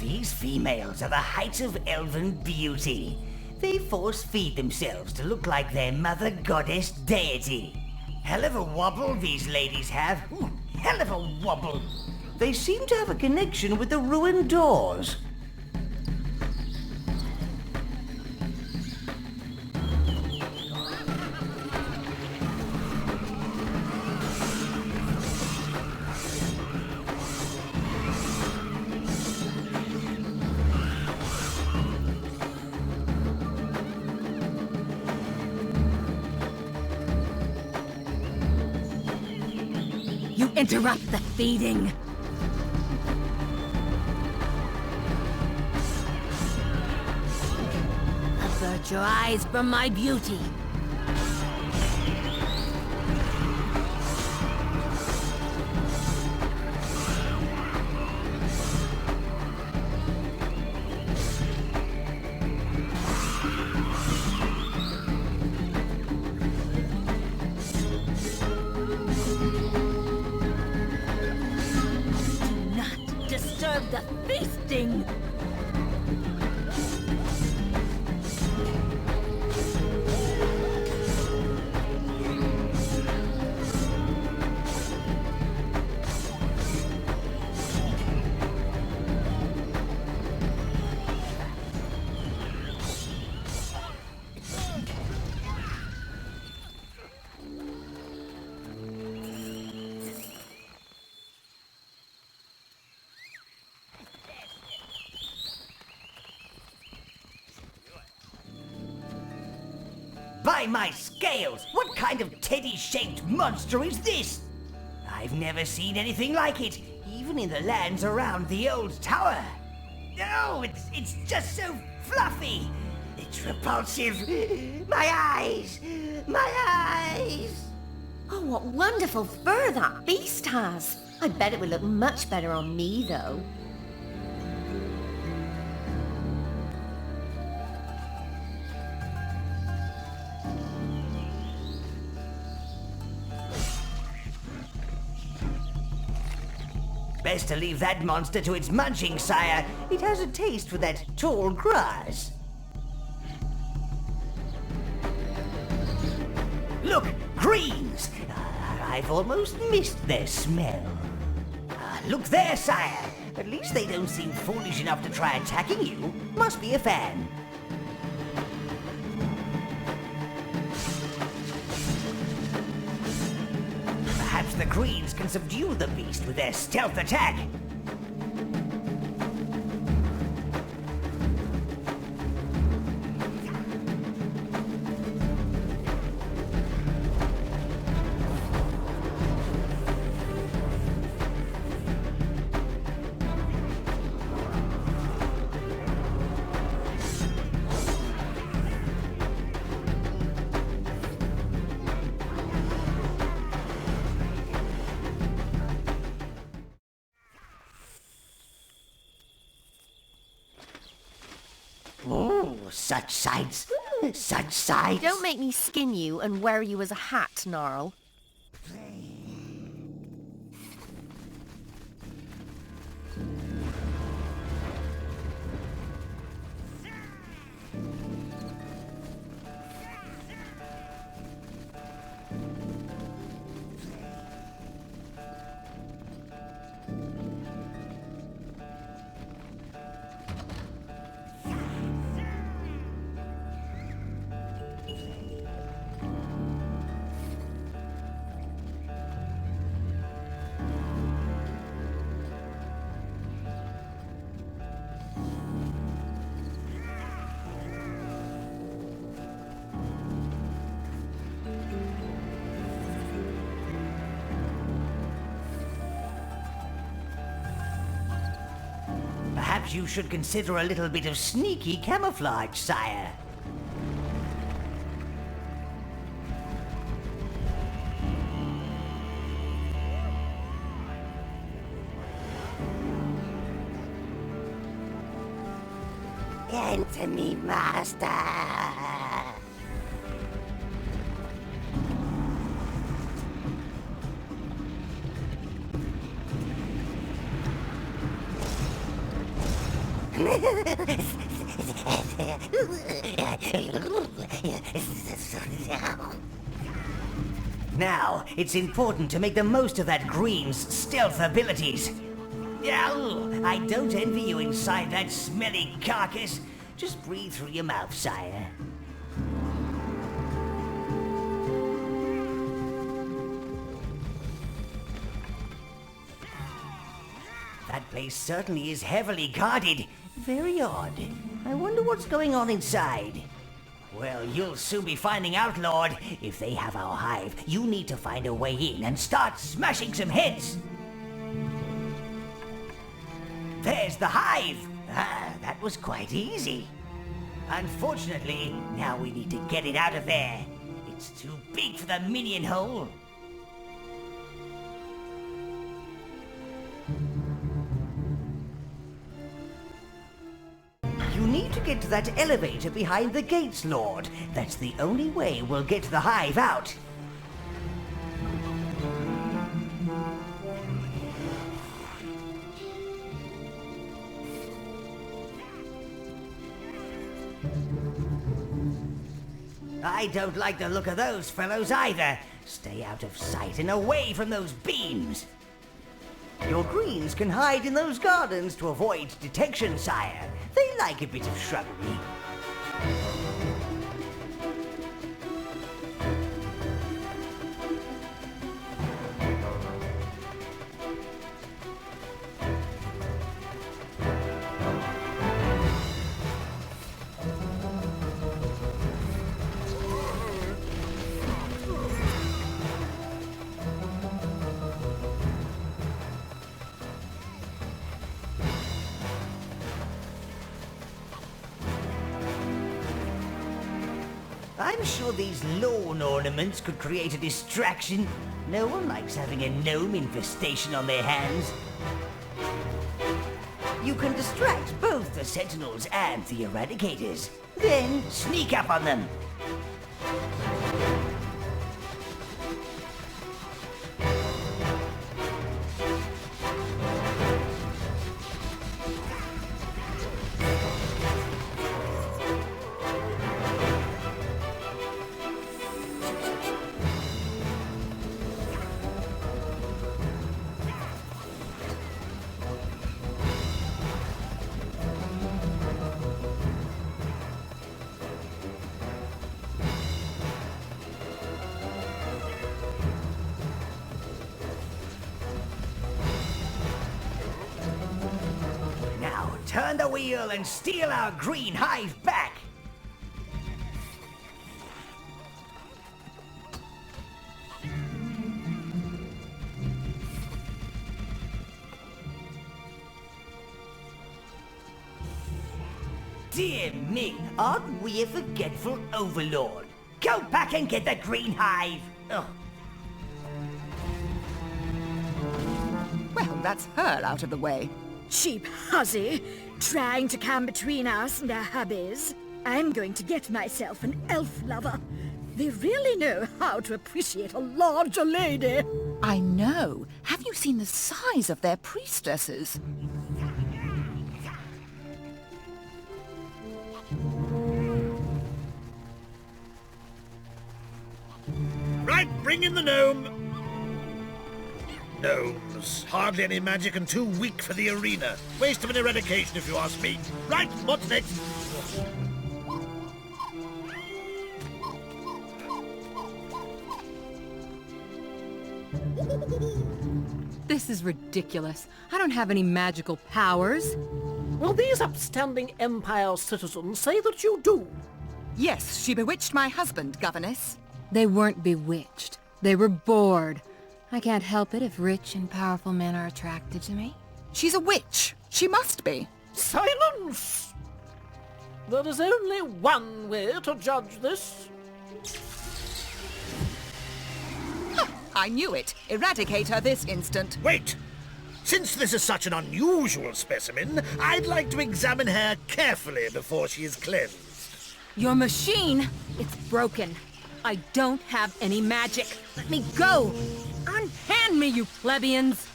These females are the height of elven beauty. They force-feed themselves to look like their mother goddess deity. Hell of a wobble these ladies have. Ooh, hell of a wobble. They seem to have a connection with the ruined doors. Interrupt the feeding. Avert your eyes from my beauty. The feasting! By my scales, what kind of teddy-shaped monster is this? I've never seen anything like it, even in the lands around the old tower. No, it's just so fluffy. It's repulsive. My eyes! My eyes! Oh, what wonderful fur that beast has. I bet it would look much better on me, though. Best to leave that monster to its munching, sire. It has a taste for that tall grass. Look, greens! I've almost missed their smell. Look there, sire. At least they don't seem foolish enough to try attacking you. Must be a fan. Perhaps the greens can subdue the beast with their stealth attack. Oh, such sights. Such sights. Don't make me skin you and wear you as a hat, Gnarl. Perhaps you should consider a little bit of sneaky camouflage, sire. Enter me, master. Now, it's important to make the most of that green's stealth abilities. Oh, I don't envy you inside that smelly carcass. Just breathe through your mouth, sire. That place certainly is heavily guarded. Very odd. I wonder what's going on inside. Well, you'll soon be finding out, Lord. If they have our hive, you need to find a way in and start smashing some heads. There's the hive. That was quite easy. Unfortunately, now we need to get it out of there. It's too big for the minion hole. You need to get to that elevator behind the gates, Lord. That's the only way we'll get the hive out. I don't like the look of those fellows either. Stay out of sight and away from those beams. Your greens can hide in those gardens to avoid detection, sire. They like a bit of shrubbery. I'm sure these lawn ornaments could create a distraction. No one likes having a gnome infestation on their hands. You can distract both the sentinels and the eradicators. Then sneak up on them. Turn the wheel and steal our green hive back! Dear me, aren't we a forgetful overlord? Go back and get the green hive! Ugh. Well, that's her out of the way. Cheap hussy, trying to come between us and our hubbies. I'm going to get myself an elf lover. They really know how to appreciate a larger lady. I know. Have you seen the size of their priestesses? Right, bring in the gnome. Gnomes. Hardly any magic and too weak for the arena. Waste of an eradication, if you ask me. Right, what's next? This is ridiculous. I don't have any magical powers. Well, these upstanding Empire citizens say that you do. Yes, she bewitched my husband, governess. They weren't bewitched. They were bored. I can't help it if rich and powerful men are attracted to me. She's a witch. She must be. Silence! There is only one way to judge this. I knew it. Eradicate her this instant. Wait! Since this is such an unusual specimen, I'd like to examine her carefully before she is cleansed. Your machine, it's broken. I don't have any magic. Let me go! Unhand me, you plebeians!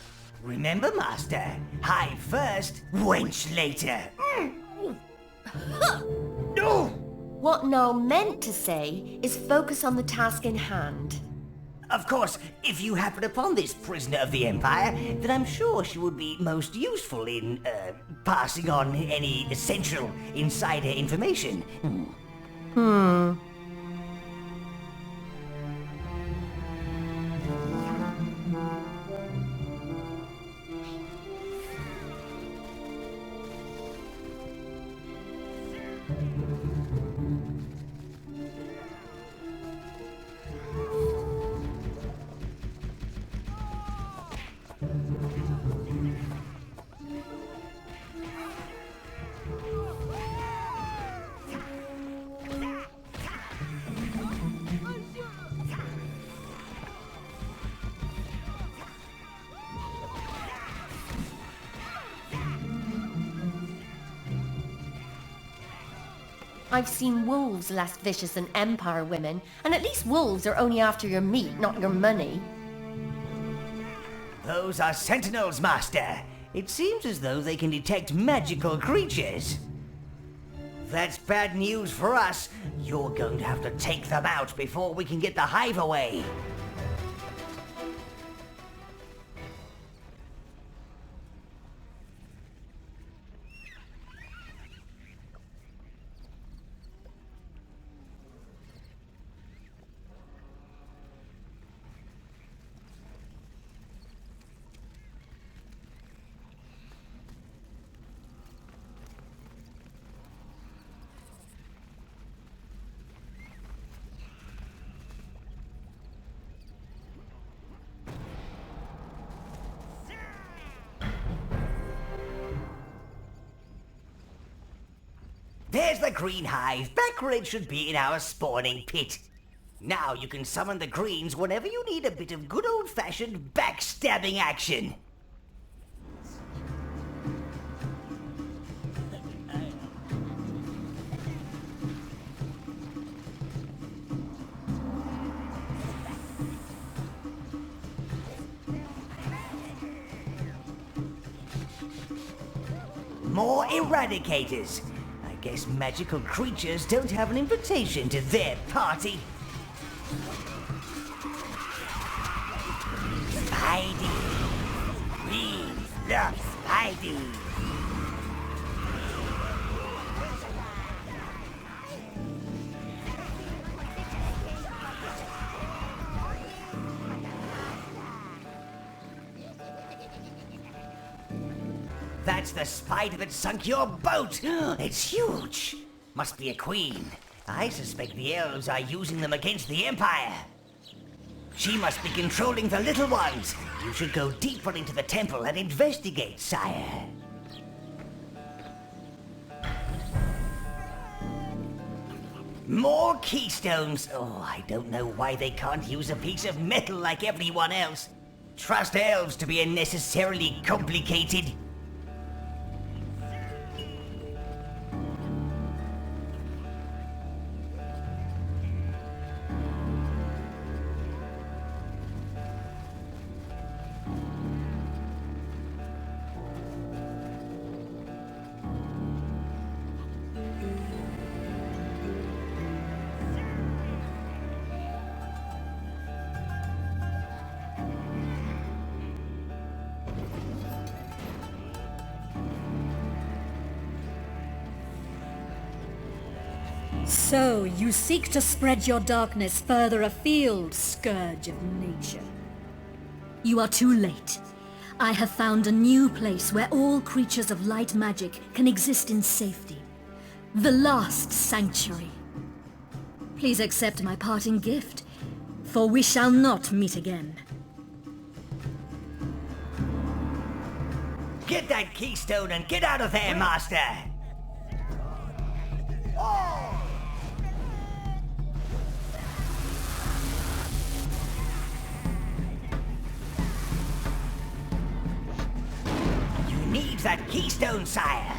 Remember, Master, hive first, wench later. No! What Noel meant to say is focus on the task in hand. Of course, if you happen upon this prisoner of the Empire, then I'm sure she would be most useful in, passing on any essential insider information. I've seen wolves less vicious than Empire women, and at least wolves are only after your meat, not your money. Those are sentinels, Master. It seems as though they can detect magical creatures. That's bad news for us. You're going to have to take them out before we can get the hive away. There's the green hive, back where it should be in our spawning pit. Now you can summon the greens whenever you need a bit of good old-fashioned backstabbing action. More eradicators. I guess magical creatures don't have an invitation to their party. Spidey. We love Spidey. That's the spider that sunk your boat! It's huge! Must be a queen. I suspect the elves are using them against the Empire. She must be controlling the little ones. You should go deeper into the temple and investigate, sire. More keystones! Oh, I don't know why they can't use a piece of metal like everyone else. Trust elves to be unnecessarily complicated. So, you seek to spread your darkness further afield, Scourge of Nature. You are too late. I have found a new place where all creatures of light magic can exist in safety. The Last Sanctuary. Please accept my parting gift, for we shall not meet again. Get that keystone and get out of there, Master! You need that keystone, sire!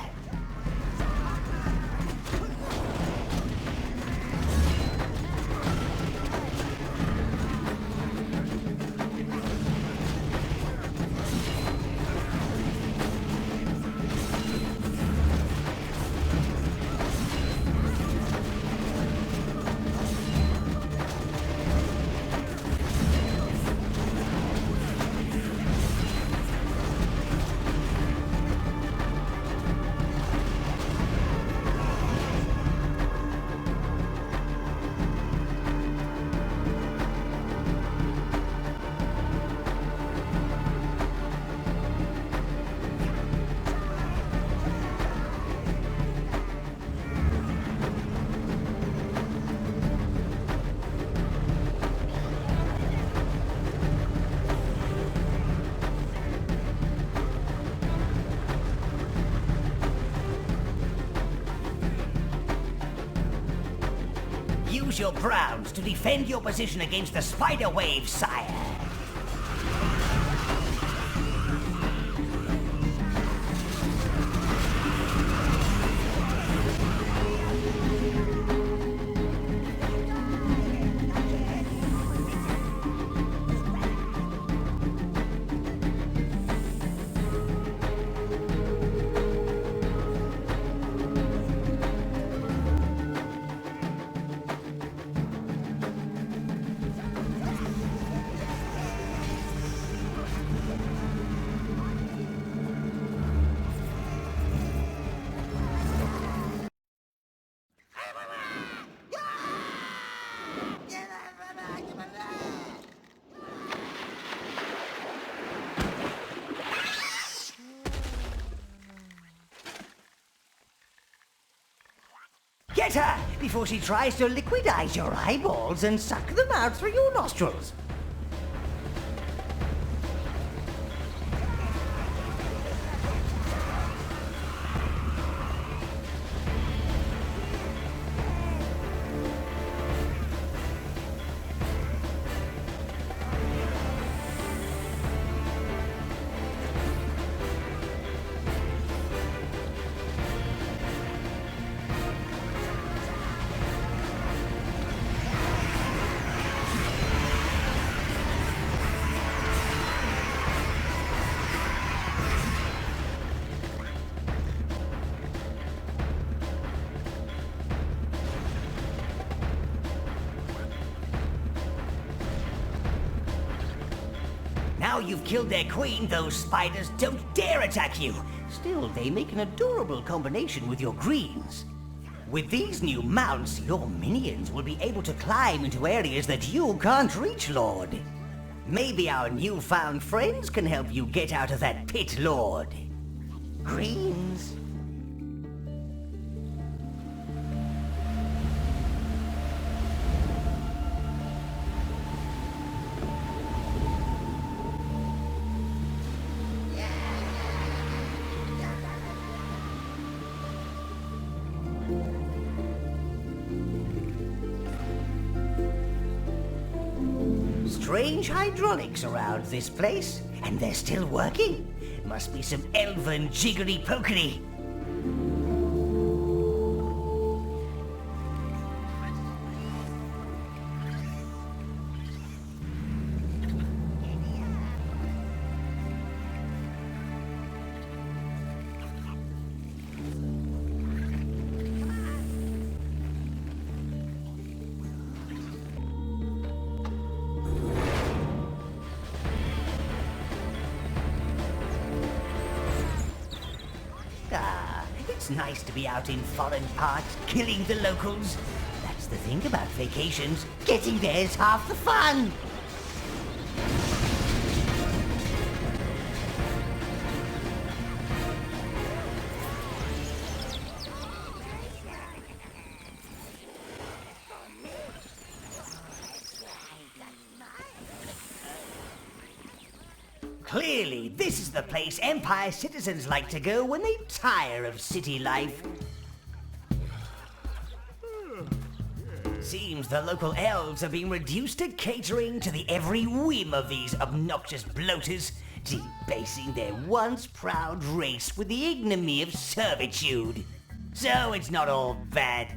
Use your browns to defend your position against the spider wave, sire. Get her before she tries to liquidize your eyeballs and suck them out through your nostrils. Now you've killed their queen, those spiders don't dare attack you. Still, they make an adorable combination with your greens. With these new mounts, your minions will be able to climb into areas that you can't reach, Lord. Maybe our newfound friends can help you get out of that pit, Lord. Greens. Strange hydraulics around this place, and they're still working. Must be some elven jiggery-pokery. It's nice to be out in foreign parts, killing the locals. That's the thing about vacations. Getting there's half the fun. Clearly, this is the place Empire citizens like to go when they tire of city life. Seems the local elves are being reduced to catering to the every whim of these obnoxious bloaters, debasing their once proud race with the ignominy of servitude. So it's not all bad.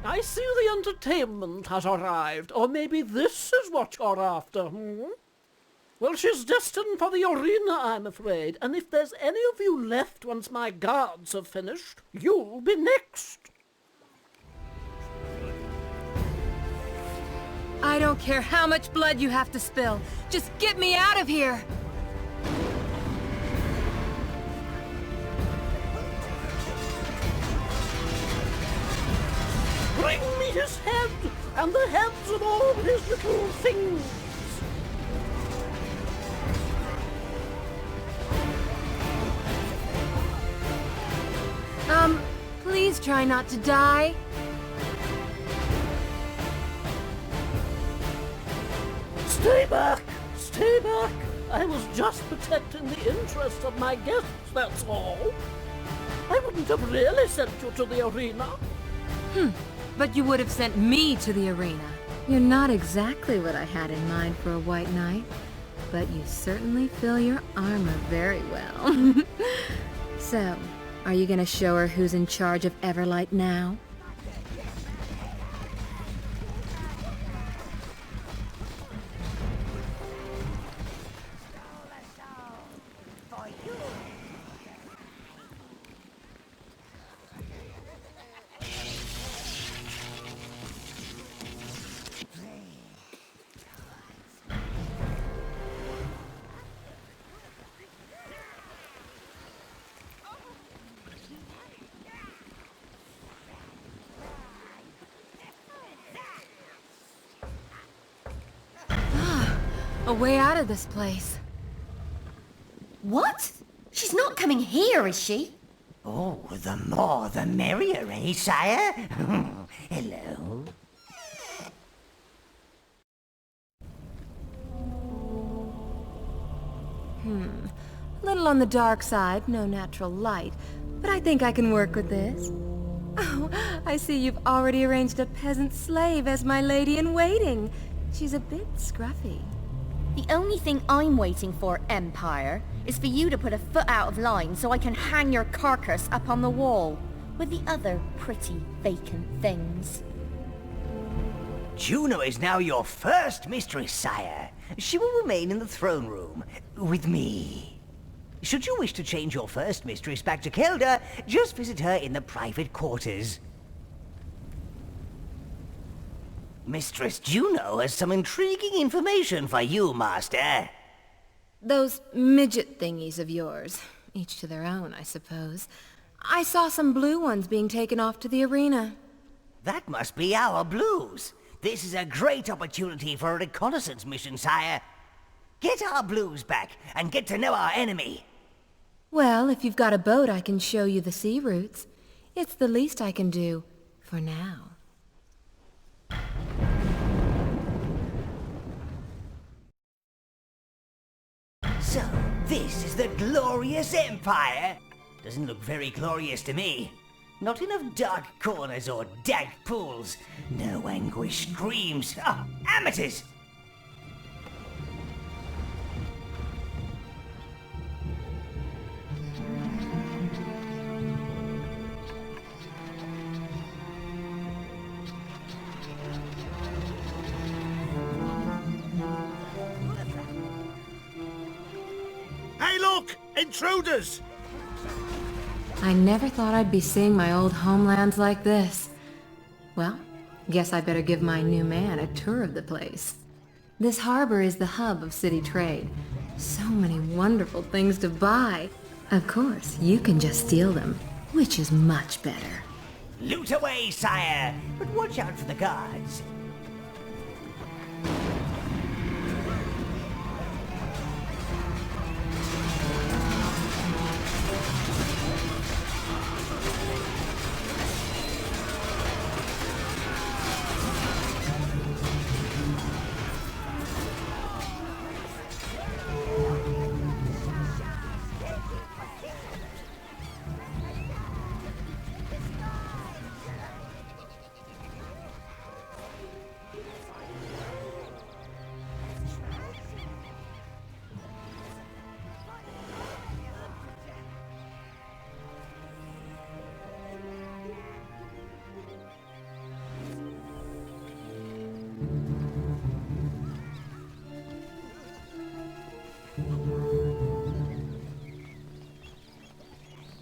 I see the entertainment has arrived, or maybe this is what you're after, Well, she's destined for the arena, I'm afraid, and if there's any of you left once my guards have finished, you'll be next. I don't care how much blood you have to spill. Just get me out of here! Bring me his head, and the heads of all his little things. Please try not to die. Stay back! Stay back! I was just protecting the interests of my guests, that's all. I wouldn't have really sent you to the arena. But you would have sent me to the arena. You're not exactly what I had in mind for a white knight, but you certainly fill your armor very well. So, are you gonna show her who's in charge of Everlight now? A way out of this place. What? She's not coming here, is she? Oh, the more the merrier, eh, sire? Hello. A little on the dark side, no natural light, but I think I can work with this. Oh, I see you've already arranged a peasant slave as my lady-in-waiting. She's a bit scruffy. The only thing I'm waiting for, Empire, is for you to put a foot out of line so I can hang your carcass up on the wall with the other pretty vacant things. Juno is now your first mistress, sire. She will remain in the throne room with me. Should you wish to change your first mistress back to Kelda, just visit her in the private quarters. Mistress Juno has some intriguing information for you, Master. Those midget thingies of yours. Each to their own, I suppose. I saw some blue ones being taken off to the arena. That must be our blues. This is a great opportunity for a reconnaissance mission, sire. Get our blues back and get to know our enemy. Well, if you've got a boat, I can show you the sea routes. It's the least I can do, for now. So, this is the glorious Empire? Doesn't look very glorious to me. Not enough dark corners or dank pools. No anguished screams. Ah, amateurs! Hey, look! Intruders! I never thought I'd be seeing my old homelands like this. Well, guess I better give my new man a tour of the place. This harbor is the hub of city trade. So many wonderful things to buy. Of course, you can just steal them, which is much better. Loot away, sire! But watch out for the guards.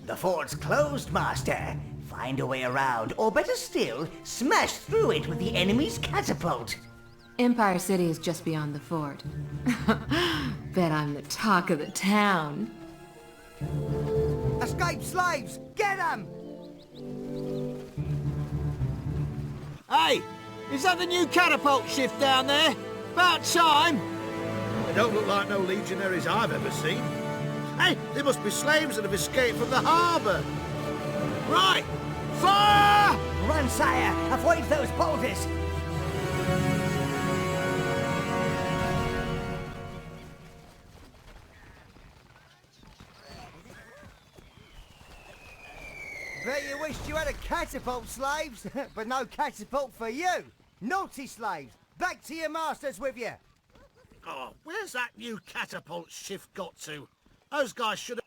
The fort's closed, Master. Find a way around, or better still, smash through it with the enemy's catapult. Empire City is just beyond the fort. Bet I'm the talk of the town. Escape slaves! Get them! Hey, is that the new catapult shift down there? About time! They don't look like no legionaries I've ever seen. Hey, they must be slaves that have escaped from the harbour. Right! Fire! Run, sire! Avoid those boulders! Bet you wished you had a catapult, slaves, but no catapult for you. Naughty slaves, back to your masters with you. Oh, where's that new catapult shift got to? Those guys should have...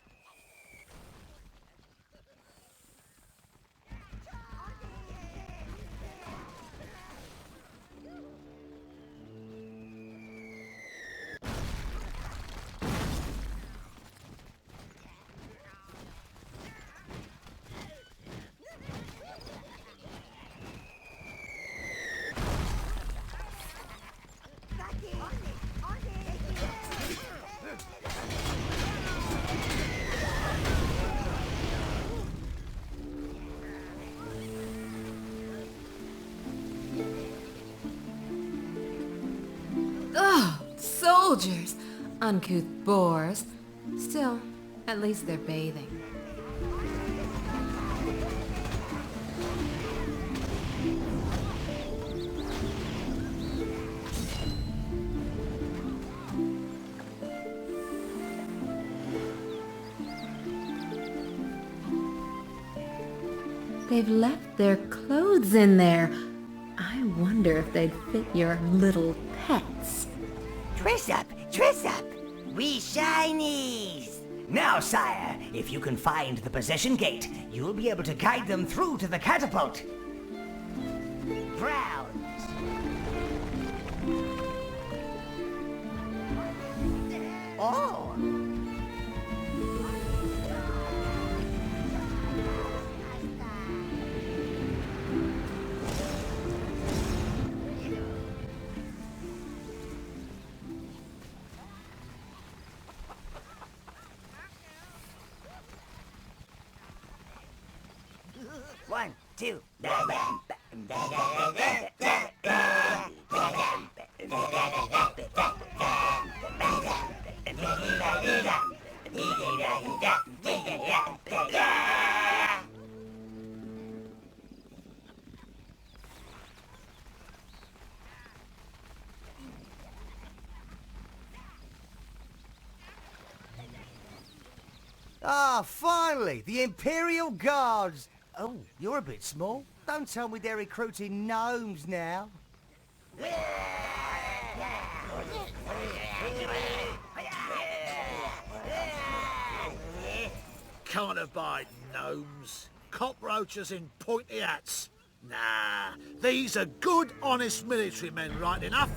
Ugh, soldiers! Uncouth boors. Still, at least they're bathing. They've left their clothes in there. I wonder if they'd fit your little pets. Dress up! Dress up! We shinies! Now, sire, if you can find the possession gate, you'll be able to guide them through to the catapult. Browns! Oh! 1, 2. Ah, finally! The Imperial Guards! Oh, you're a bit small. Don't tell me they're recruiting gnomes now. Can't abide gnomes. Cockroaches in pointy hats. Nah, these are good, honest military men, right enough.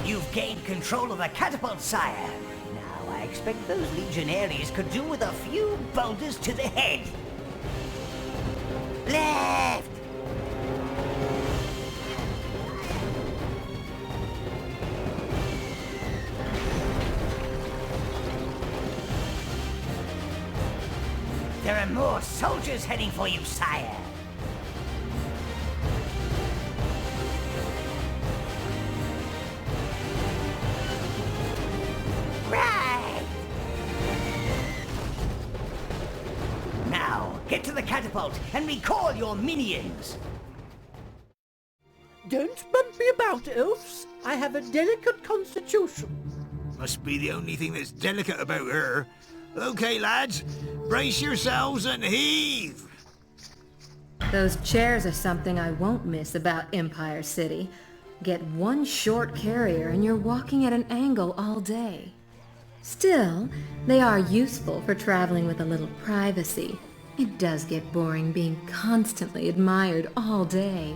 You've gained control of the catapult, sire. Now I expect those legionaries could do with a few boulders to the head. Left! There are more soldiers heading for you, sire. Right! Now, get to the catapult and recall your minions. Don't bump me about, elves. I have a delicate constitution. Must be the only thing that's delicate about her. Okay, lads, brace yourselves and heave! Those chairs are something I won't miss about Empire City. Get one short carrier and you're walking at an angle all day. Still, they are useful for traveling with a little privacy. It does get boring being constantly admired all day.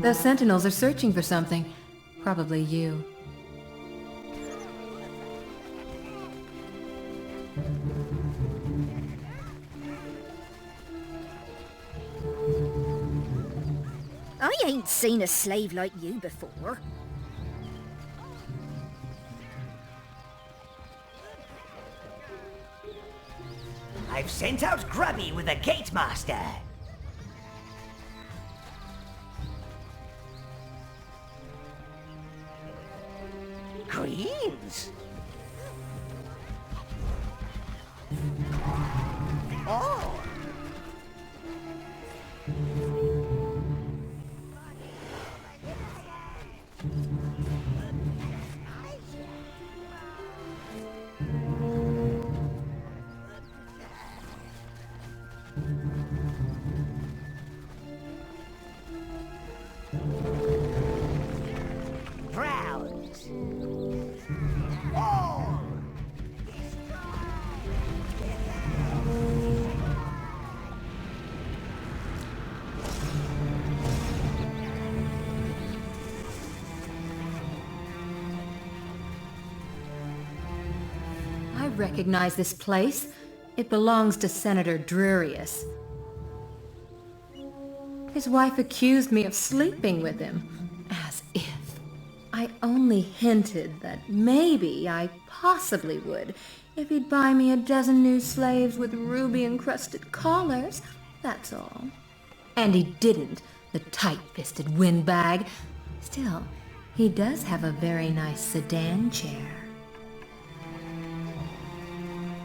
Those sentinels are searching for something. Probably you. I ain't seen a slave like you before. I've sent out Grubby with the gate master. Greens? Oh! Browns. Oh! I recognize this place. It belongs to Senator Drurius. His wife accused me of sleeping with him. As if. I only hinted that maybe I possibly would if he'd buy me a dozen new slaves with ruby-encrusted collars. That's all. And he didn't, the tight-fisted windbag. Still, he does have a very nice sedan chair.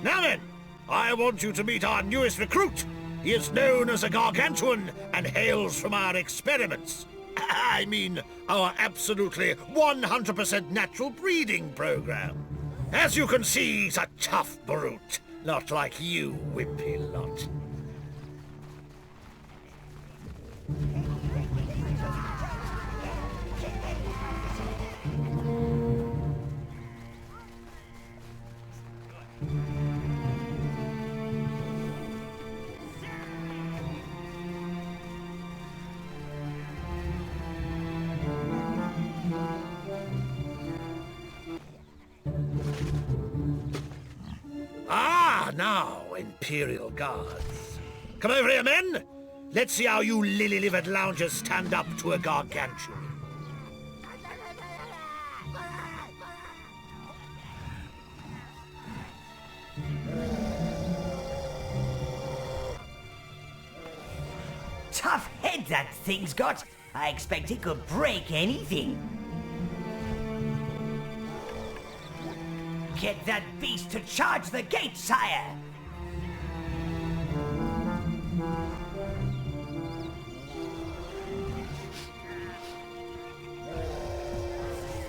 Now then, I want you to meet our newest recruit. He is known as a gargantuan and hails from our experiments. I mean, our absolutely 100% natural breeding program. As you can see, he's a tough brute, not like you, wimpy lot. now, Imperial Guards. Come over here, men! Let's see how you lily-livered loungers stand up to a gargantuan. Tough head that thing's got. I expect it could break anything. Get that beast to charge the gate, sire!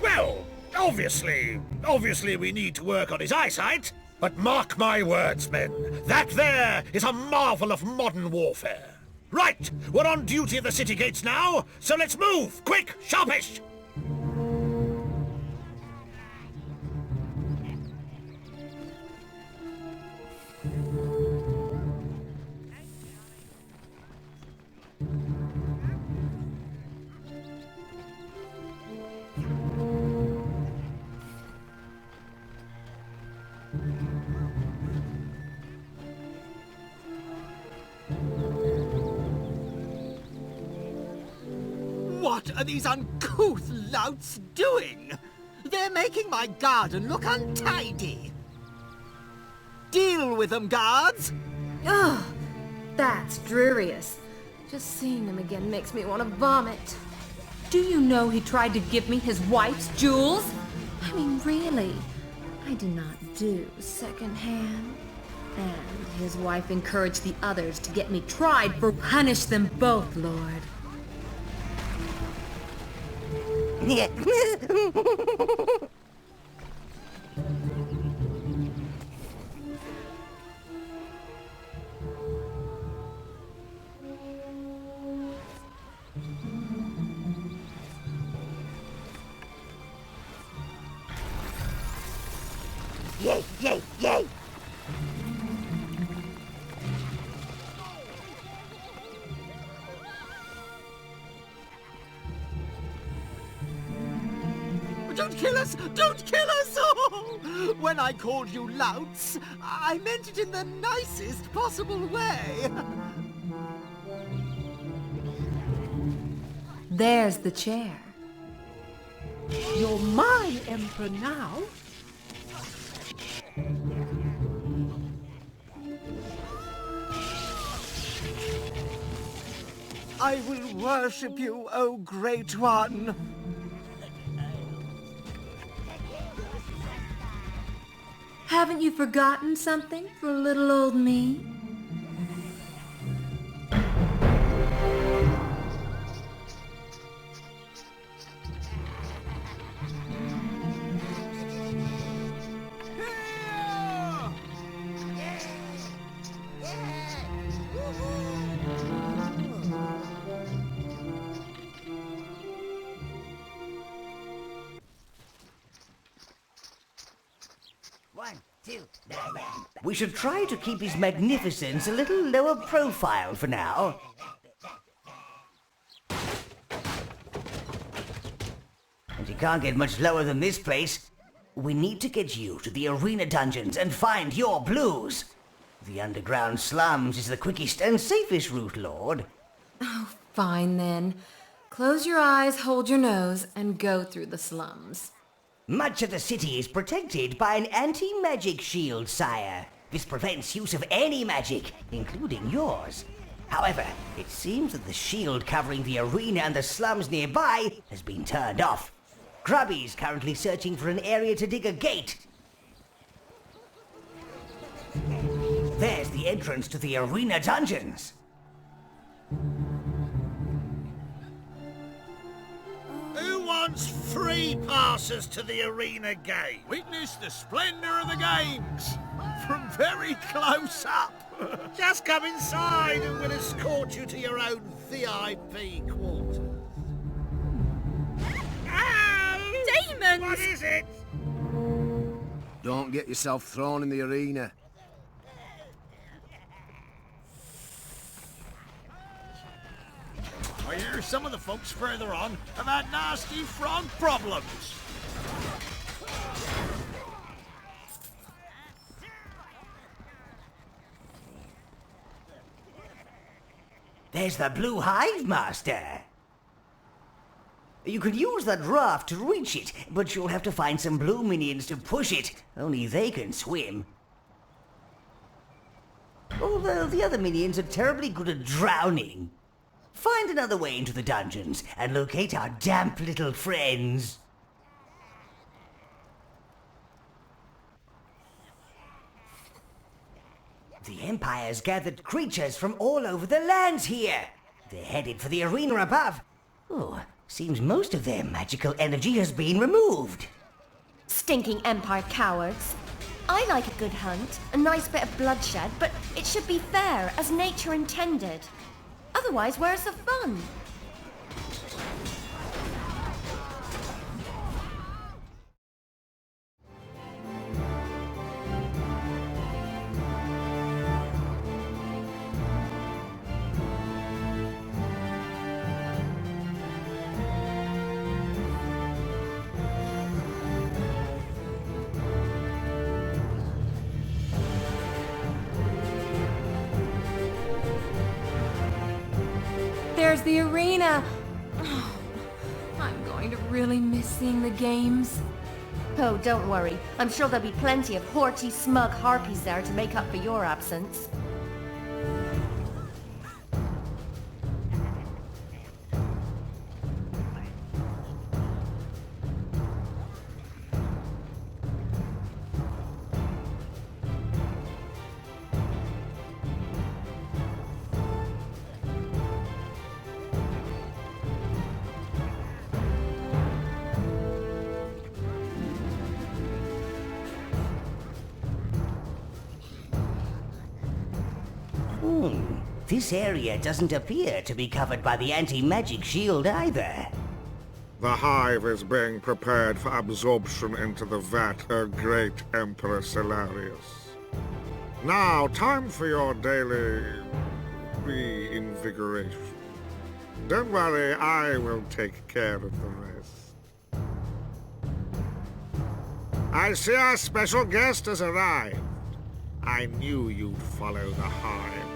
Well, obviously we need to work on his eyesight. But mark my words, men. That there is a marvel of modern warfare. Right, we're on duty at the city gates now, so let's move! Quick, sharpish! What are these uncouth louts doing? They're making my garden look untidy. Deal with them, guards! Ugh, that's drearious. Just seeing him again makes me want to vomit. Do you know he tried to give me his wife's jewels? I mean, really? I do not do secondhand. And his wife encouraged the others to get me tried for punish them both, Lord. Yay, yay, yay! Don't kill us! Don't kill us! Oh! When I called you louts, I meant it in the nicest possible way. There's the chair. You're my emperor now. I will worship you, O Great One. Haven't you forgotten something for little old me? We should try to keep his magnificence a little lower profile for now. And you can't get much lower than this place. We need to get you to the arena dungeons and find your blues. The underground slums is the quickest and safest route, Lord. Oh, fine then. Close your eyes, hold your nose, and go through the slums. Much of the city is protected by an anti-magic shield, sire. This prevents use of any magic, including yours. However, it seems that the shield covering the arena and the slums nearby has been turned off. Grubby's currently searching for an area to dig a gate. There's the entrance to the arena dungeons. Who wants free passes to the arena gate? Witness the splendor of the games from very close up. Just come inside and we'll escort you to your own VIP quarters. Demons! What is it? Don't get yourself thrown in the arena. I hear some of the folks further on have had nasty frog problems. as the Blue Hive Master. You can use that raft to reach it, but you'll have to find some blue minions to push it. Only they can swim. Although the other minions are terribly good at drowning. Find another way into the dungeons and locate our damp little friends. The Empire's gathered creatures from all over the lands here. They're headed for the arena above. Oh, seems most of their magical energy has been removed. Stinking Empire cowards. I like a good hunt, a nice bit of bloodshed, but it should be fair, as nature intended. Otherwise, where's the fun? There's the arena. Oh, I'm going to really miss seeing the games. Oh, don't worry. I'm sure there'll be plenty of haughty, smug harpies there to make up for your absence. This area doesn't appear to be covered by the anti-magic shield either. The hive is being prepared for absorption into the vat, O great Emperor Solarius. Now, time for your daily reinvigoration. Don't worry, I will take care of the rest. I see our special guest has arrived. I knew you'd follow the hive.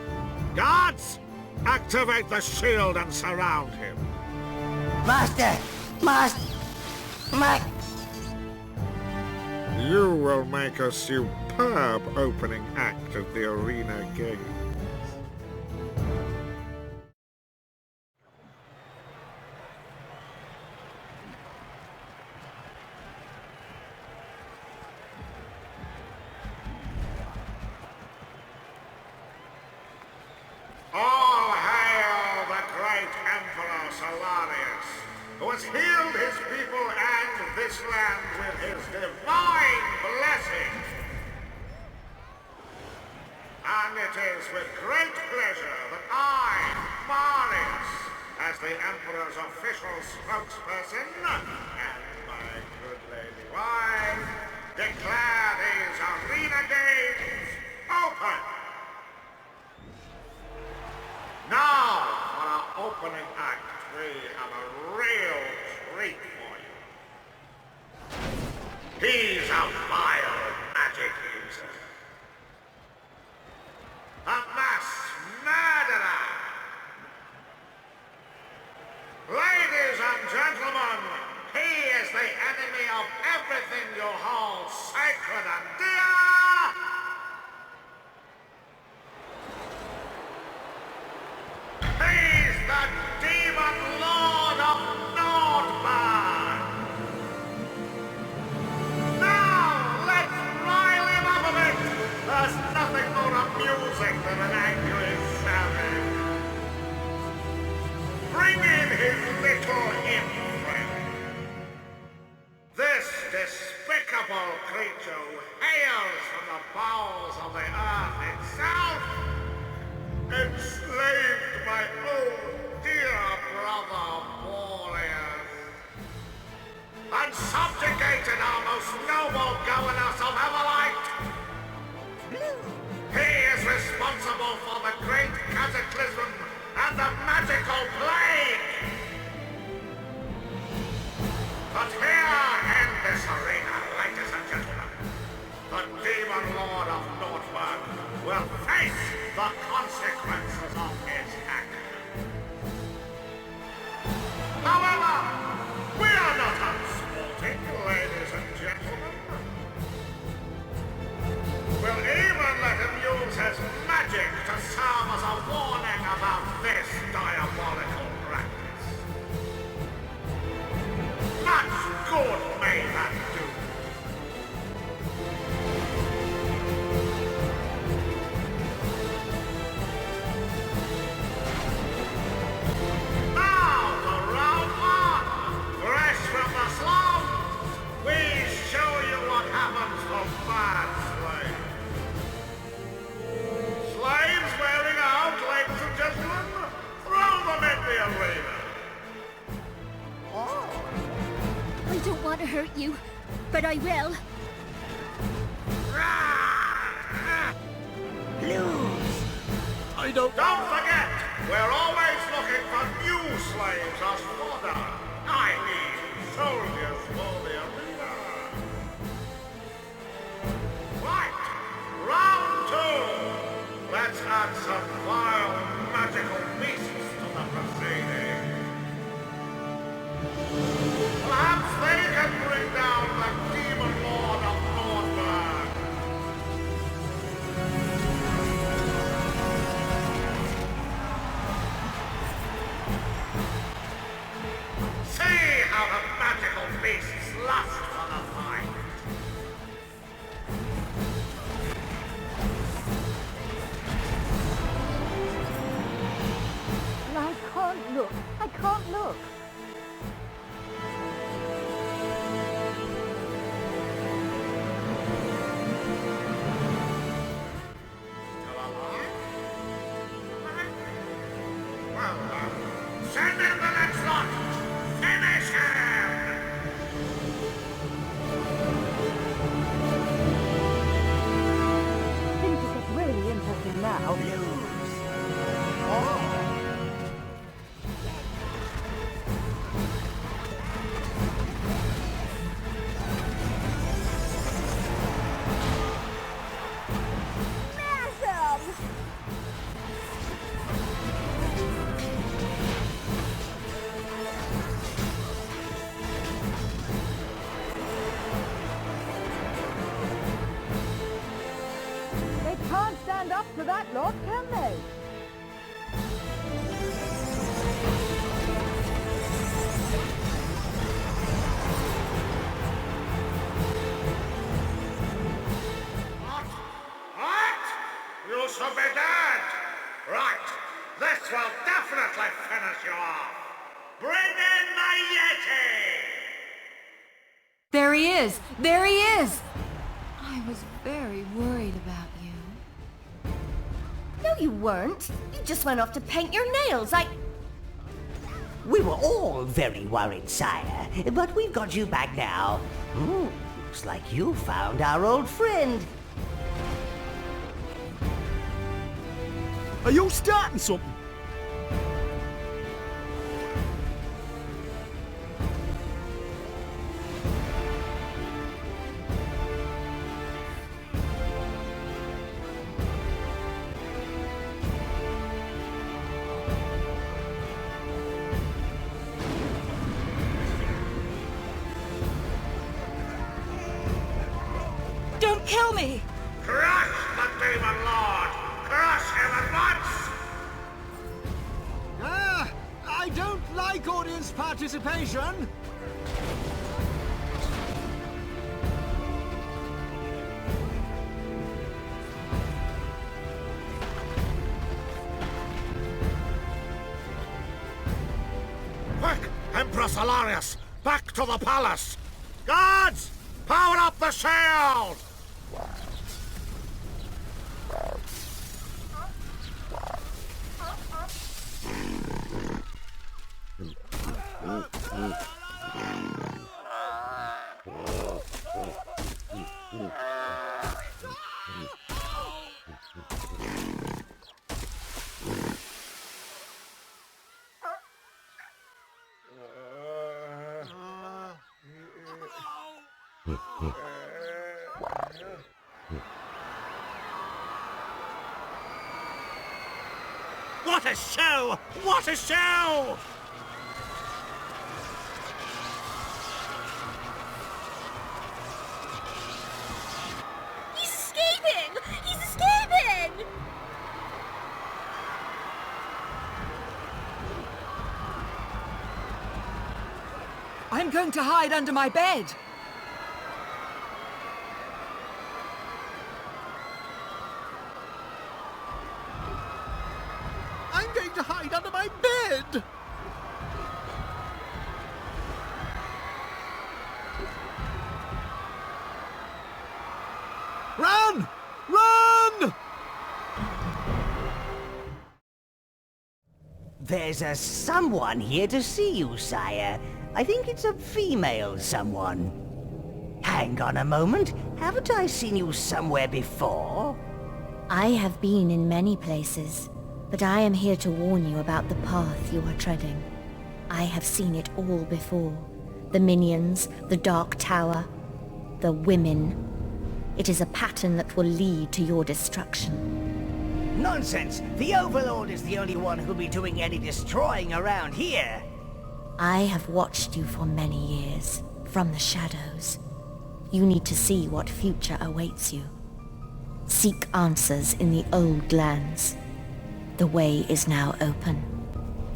Guards! Activate the shield and surround him. Master! You will make a superb opening act of the arena games. All hail the great Emperor Solarius, who has healed his people and this land with his divine blessing. And it is with great pleasure that I, Marius, as the Emperor's official spokesperson, and my good lady wife, declare these arena games open. Now, for our opening act, we have a real treat for you. He's a vile magic user. A mass murderer. Ladies and gentlemen, he is the enemy of everything you hold sacred and dear. He's the Demon Lord of Nordberg! Now, let's rile him up a bit! There's nothing more amusing than an angry savage. Bring in his little imp friend. This despicable creature who hails from the bowels of the earth itself enslaved my own dear brother Boreas, and subjugated our most noble governess of Everlight. He is responsible for the great cataclysm and the magical plague. But here in this arena, ladies and gentlemen, the Demon Lord of Nordberg will face the consequences of his act. magic to serve as a warning about this diabolical practice. Much good may that do. Now for round one. Fresh from the slums, we show you what happens to bad slaves. Slaves wearing out, ladies and gentlemen, throw them in the arena. I don't want to hurt you, but I will. Lose. Don't forget, we're always looking for new slaves as fodder. I mean, soldiers for the arena. Right, round two. Let's add some vile magical beasts to the proceeding. Perhaps they can bring down the demon lord of Nordberg. See how the magical beasts lust for the fight. I can't look. I can't look. Still alive? Well, send in the next lot. Finish him! Things will get really interesting now. They can't stand up to that lot, can they? What? You should be dead! Right, this will definitely finish you off. Bring in the Yeti! There he is! There he is! I was very worried about you. No, you weren't. You just went off to paint your nails. We were all very worried, sire, but we've got you back now. Ooh, looks like you found our old friend. Are you starting something? Don't kill me! Crush the Demon Lord! Crush him at once! I don't like audience participation. Quick, Empress Hilarious! Back to the palace! Guards! Power up the shield! What a show! What a show! He's escaping! He's escaping! I'm going to hide under my bed. I'm going to hide under my bed! Run! Run! There's a someone here to see you, sire. I think it's a female someone. Hang on a moment. Haven't I seen you somewhere before? I have been in many places, but I am here to warn you about the path you are treading. I have seen it all before. The minions, the Dark Tower, the women. It is a pattern that will lead to your destruction. Nonsense! The Overlord is the only one who'll be doing any destroying around here! I have watched you for many years, from the shadows. You need to see what future awaits you. Seek answers in the old lands. The way is now open.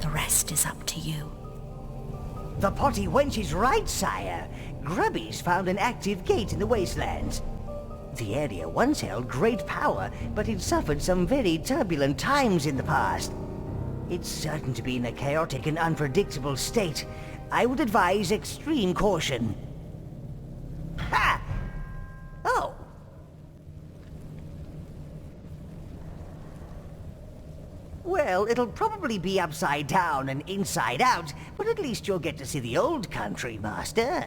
The rest is up to you. The potty wench is right, sire. Grubby's found an active gate in the wastelands. The area once held great power, but it suffered some very turbulent times in the past. It's certain to be in a chaotic and unpredictable state. I would advise extreme caution. Ha! Oh! Well, it'll probably be upside down and inside out, but at least you'll get to see the old country, Master.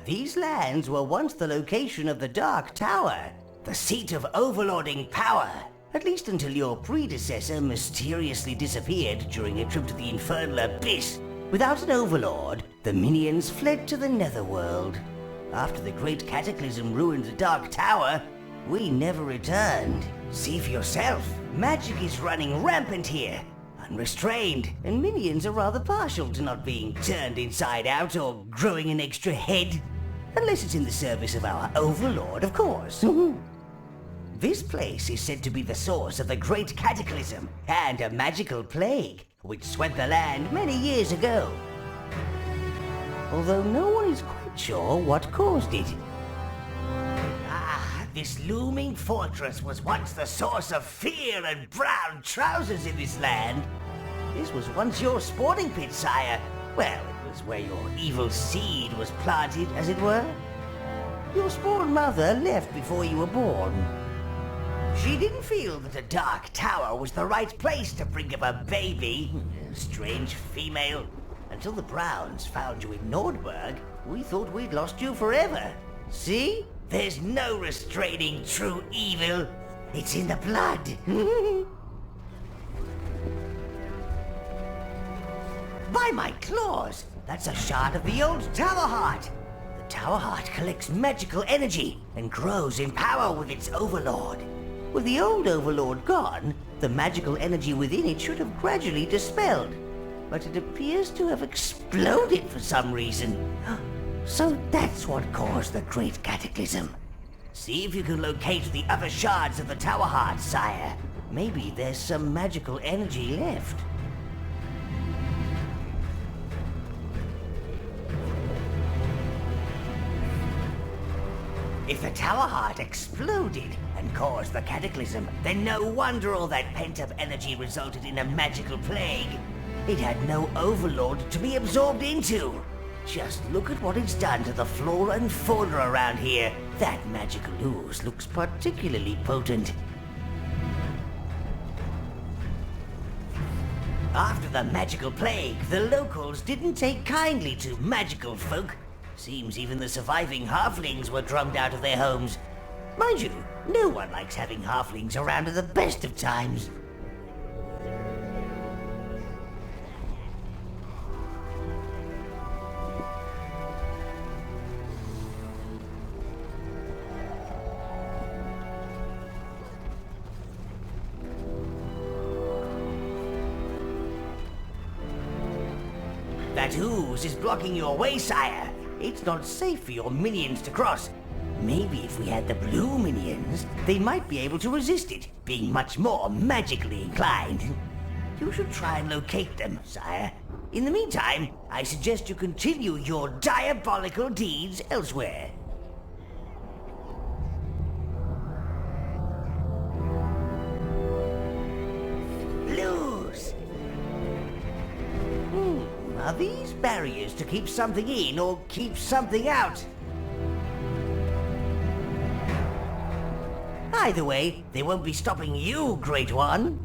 These lands were once the location of the Dark Tower, the seat of overlording power, at least until your predecessor mysteriously disappeared during a trip to the infernal abyss. Without an overlord, the minions fled to the netherworld. After the great cataclysm ruined the Dark Tower, we never returned. See for yourself, magic is running rampant here. Unrestrained, and minions are rather partial to not being turned inside out or growing an extra head. Unless it's in the service of our Overlord, of course. This place is said to be the source of the Great Cataclysm and a magical plague, which swept the land many years ago. Although no one is quite sure what caused it. This looming fortress was once the source of fear and brown trousers in this land. This was once your sporting pit, sire. Well, it was where your evil seed was planted, as it were. Your spawn mother left before you were born. She didn't feel that a Dark Tower was the right place to bring up a baby. Strange female. Until the Browns found you in Nordberg, we thought we'd lost you forever. See? There's no restraining true evil. It's in the blood. By my claws! That's a shard of the old Tower Heart. The Tower Heart collects magical energy and grows in power with its Overlord. With the old Overlord gone, the magical energy within it should have gradually dispelled. But it appears to have exploded for some reason. So that's what caused the Great Cataclysm. See if you can locate the other shards of the Tower Heart, sire. Maybe there's some magical energy left. If the Tower Heart exploded and caused the cataclysm, then no wonder all that pent-up energy resulted in a magical plague. It had no Overlord to be absorbed into. Just look at what it's done to the flora and fauna around here. That magical ooze looks particularly potent. After the magical plague, the locals didn't take kindly to magical folk. Seems even the surviving halflings were drummed out of their homes. Mind you, no one likes having halflings around at the best of times. That ooze is blocking your way, sire. It's not safe for your minions to cross. Maybe if we had the blue minions, they might be able to resist it, being much more magically inclined. You should try and locate them, sire. In the meantime, I suggest you continue your diabolical deeds elsewhere. Lose! Are these barriers to keep something in or keep something out? Either way, they won't be stopping you, Great One.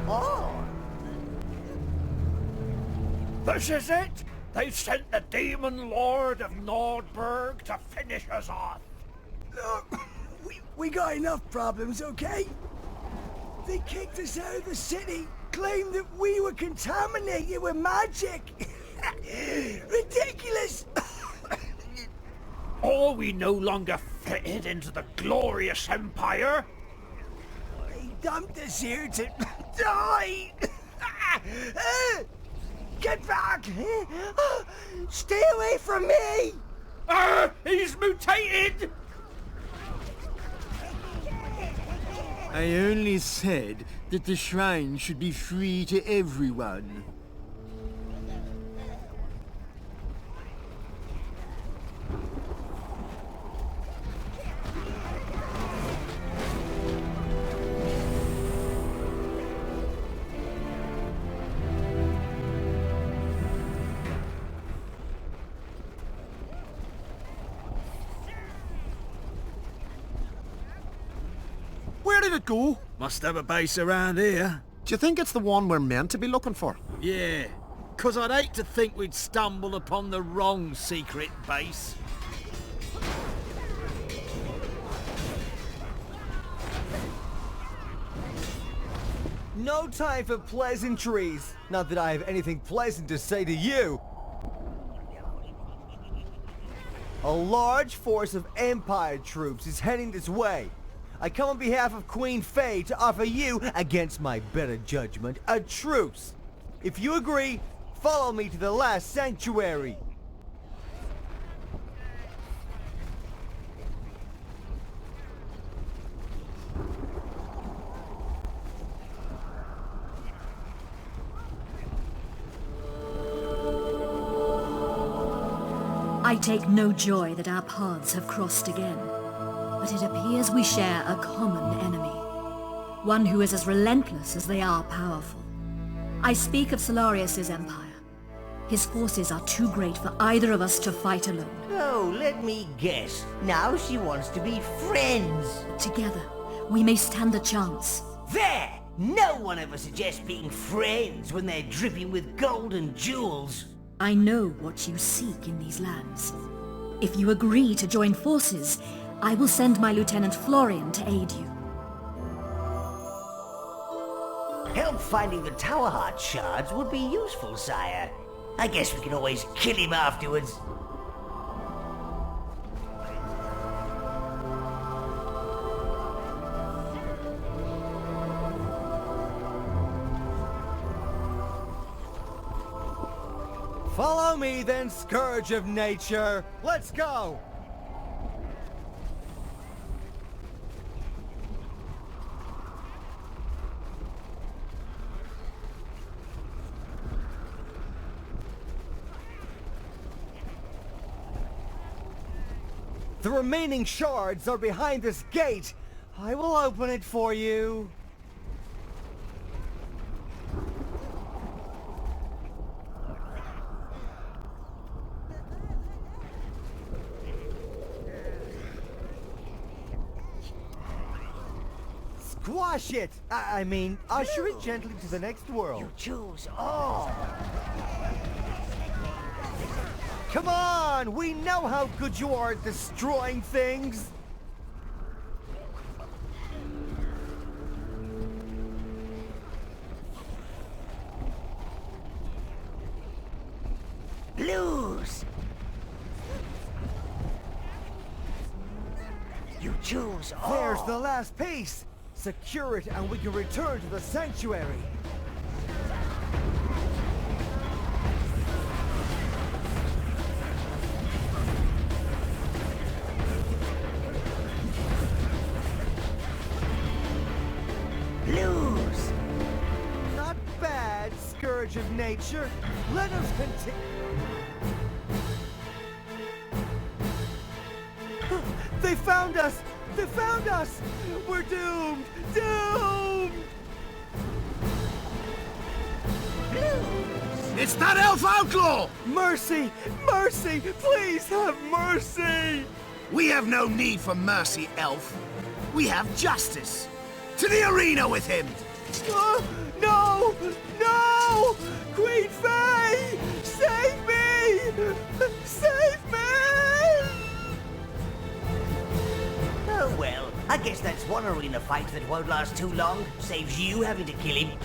Oh! This is it! They've sent the Demon Lord of Nordberg to finish us off. Look, we got enough problems, okay? They kicked us out of the city, claimed that we were contaminated with magic. Ridiculous! Or we no longer fitted into the glorious empire. They dumped us here to die! Get back! Stay away from me! He's mutated! I only said that the shrine should be free to everyone. Where did it go? Must have a base around here. Do you think it's the one we're meant to be looking for? Yeah, 'cause I'd hate to think we'd stumble upon the wrong secret base. No time for pleasantries. Not that I have anything pleasant to say to you. A large force of Empire troops is heading this way. I come on behalf of Queen Faye to offer you, against my better judgment, a truce. If you agree, follow me to the last sanctuary. I take no joy that our paths have crossed again, but it appears we share a common enemy. One who is as relentless as they are powerful. I speak of Solarius's empire. His forces are too great for either of us to fight alone. Oh, let me guess. Now she wants to be friends. Together, we may stand a chance. There! No one ever suggests being friends when they're dripping with gold and jewels. I know what you seek in these lands. If you agree to join forces, I will send my Lieutenant Florian to aid you. Help finding the Tower Heart shards would be useful, sire. I guess we can always kill him afterwards. Follow me then, Scourge of Nature. Let's go! The remaining shards are behind this gate. I will open it for you. Squash it! I mean, usher it gently to the next world. You choose all. Come on! We know how good you are at destroying things! Lose! You choose all. There's the last piece! Secure it and we can return to the sanctuary. knowledge of nature. Let us continue. They found us! They found us! We're doomed! Doomed! It's that elf outlaw! Mercy! Mercy! Please have mercy! We have no need for mercy, elf. We have justice. To the arena with him! No! No! Queen Faye! Save me! Save me! Oh well, I guess that's one arena fight that won't last too long. Saves you having to kill him.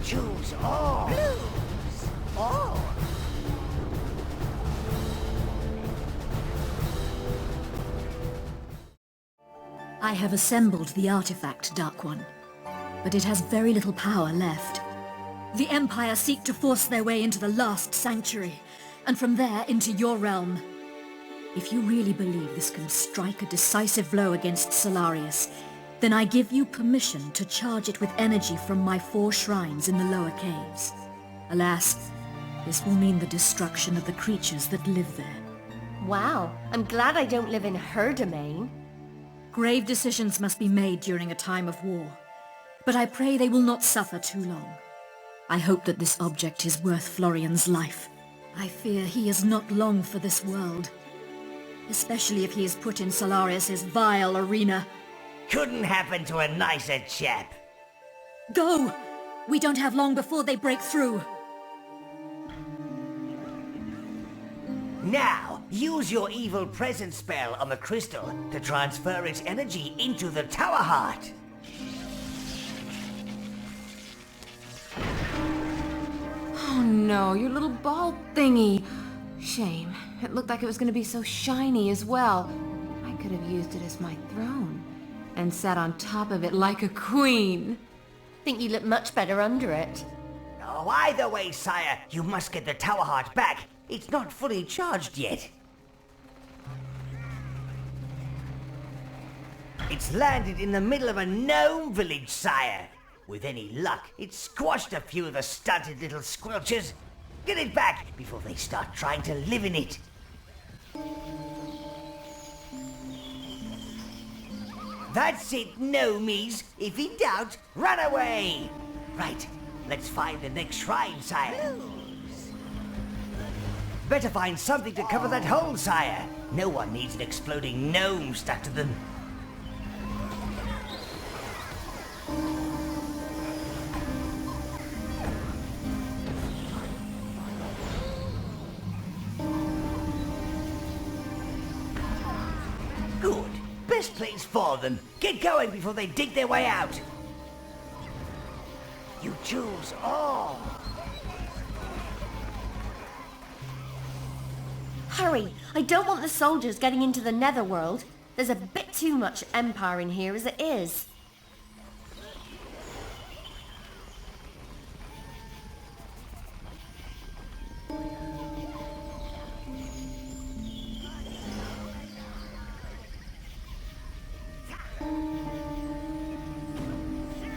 Choose all. Lose all. I have assembled the artifact, Dark One, but it has very little power left. The Empire seek to force their way into the last sanctuary, and from there into your realm. If you really believe this can strike a decisive blow against Solarius, then I give you permission to charge it with energy from my 4 shrines in the lower caves. Alas, this will mean the destruction of the creatures that live there. Wow, I'm glad I don't live in her domain. Grave decisions must be made during a time of war, but I pray they will not suffer too long. I hope that this object is worth Florian's life. I fear he is not long for this world, especially if he is put in Solarius's vile arena. Couldn't happen to a nicer chap. Go! We don't have long before they break through. Now, use your evil presence spell on the crystal to transfer its energy into the Tower Heart. Oh no, your little ball thingy. Shame. It looked like it was going to be so shiny as well. I could have used it as my throne and sat on top of it like a queen. Think you look much better under it. Oh, either way, sire, you must get the Tower Heart back. It's not fully charged yet. It's landed in the middle of a gnome village, sire. With any luck, it's squashed a few of the stunted little squelchers. Get it back before they start trying to live in it. That's it, gnomies. If in doubt, run away. Right, let's find the next shrine, sire. Better find something to cover that hole, sire. No one needs an exploding gnome stuck to them. Good. Best place for them. Get going before they dig their way out. You choose all. Hurry! I don't want the soldiers getting into the netherworld. There's a bit too much Empire in here as it is.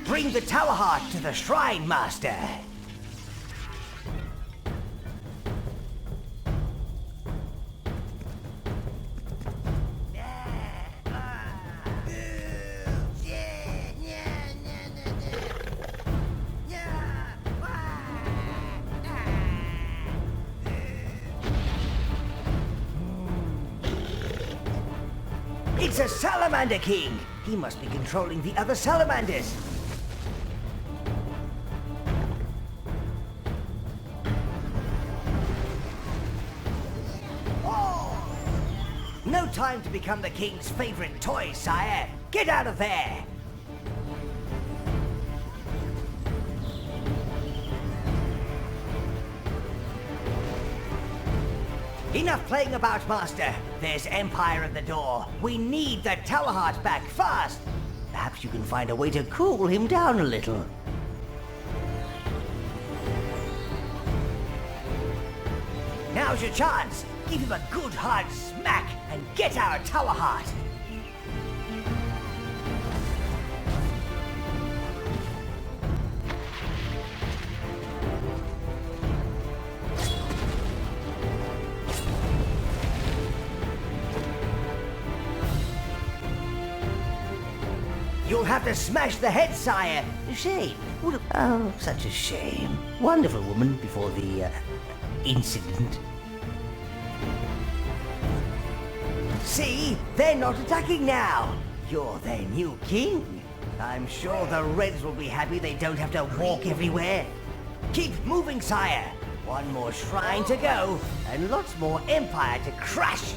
Bring the Tower Heart to the Shrine Master. It's a Salamander King! He must be controlling the other salamanders. No time to become the king's favorite toy, sire. Get out of there! Enough playing about, Master. There's Empire at the door. We need the Tower Heart back fast. Perhaps you can find a way to cool him down a little. Now's your chance. Give him a good hard smack and get our Tower Heart. You'll have to smash the head, sire. Shame. Oh, such a shame. Wonderful woman before the incident. See? They're not attacking now. You're their new king. I'm sure the Reds will be happy they don't have to walk everywhere. Keep moving, sire. One more shrine to go, and lots more Empire to crush.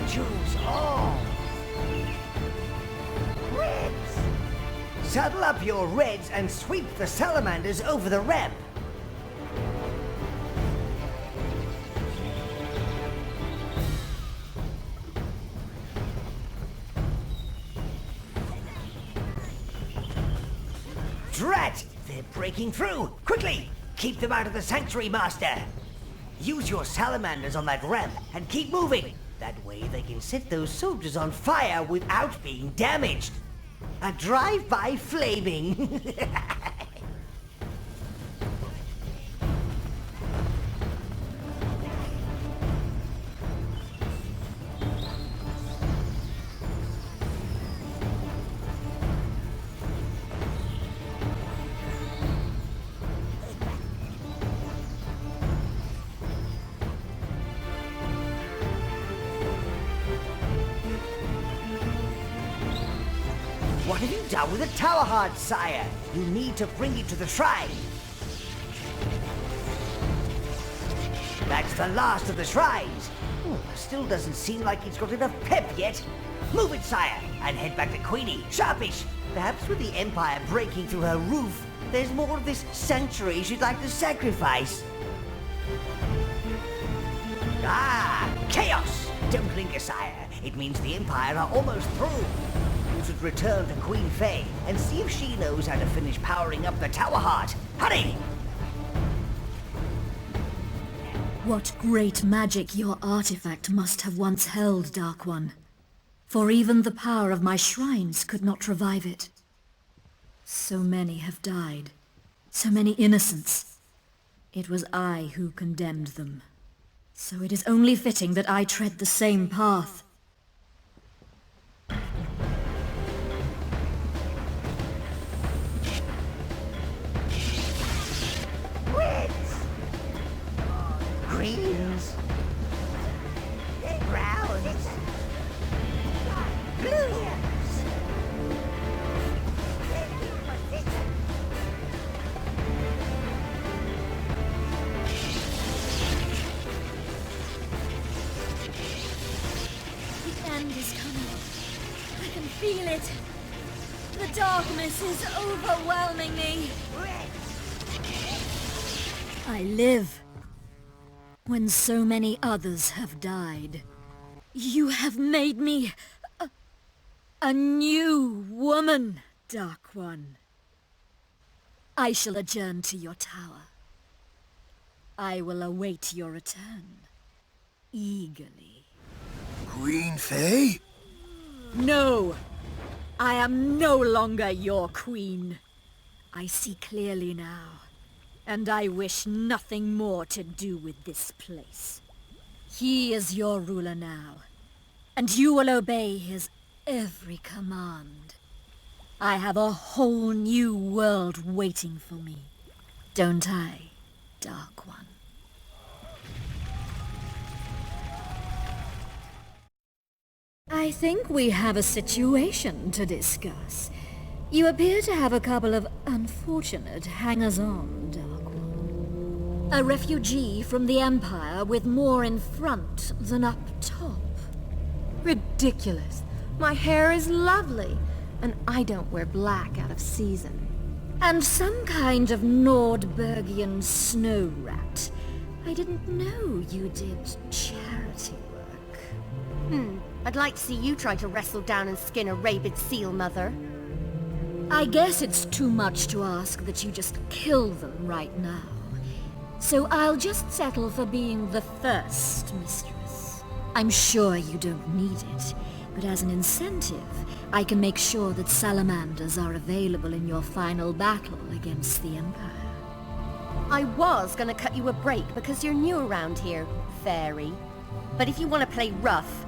Choose all. Reds! Saddle up your Reds and sweep the salamanders over the ramp. Drat! They're breaking through! Quickly! Keep them out of the sanctuary, Master! Use your salamanders on that ramp and keep moving! That way they can set those soldiers on fire without being damaged. A drive-by flaming. What have you done with the Tower Heart, sire? You need to bring it to the shrine. That's the last of the shrines. Still doesn't seem like it's got enough pep yet. Move it, sire, and head back to Queenie, sharpish. Perhaps with the Empire breaking through her roof, there's more of this sanctuary she'd like to sacrifice. Ah, chaos! Don't linger, sire. It means the Empire are almost through. You should return to Queen Faye and see if she knows how to finish powering up the Tower Heart. Hurry! What great magic your artifact must have once held, Dark One. For even the power of my shrines could not revive it. So many have died. So many innocents. It was I who condemned them. So it is only fitting that I tread the same path. Reds! Greens! Browns! Blues! The end is coming. I can feel it. The darkness is overwhelming me. I live when so many others have died. You have made me a new woman, Dark One. I shall adjourn to your tower. I will await your return, eagerly. Queen Faye? No! I am no longer your queen. I see clearly now, and I wish nothing more to do with this place. He is your ruler now, and you will obey his every command. I have a whole new world waiting for me, don't I, Dark One? I think we have a situation to discuss. You appear to have a couple of unfortunate hangers-on, Dark One. A refugee from the Empire with more in front than up top. Ridiculous. My hair is lovely, and I don't wear black out of season. And some kind of Nordbergian snow rat. I didn't know you did charity work. I'd like to see you try to wrestle down and skin a rabid seal, Mother. I guess it's too much to ask that you just kill them right now. So I'll just settle for being the first mistress. I'm sure you don't need it, but as an incentive, I can make sure that salamanders are available in your final battle against the Empire. I was gonna cut you a break because you're new around here, fairy. But if you want to play rough,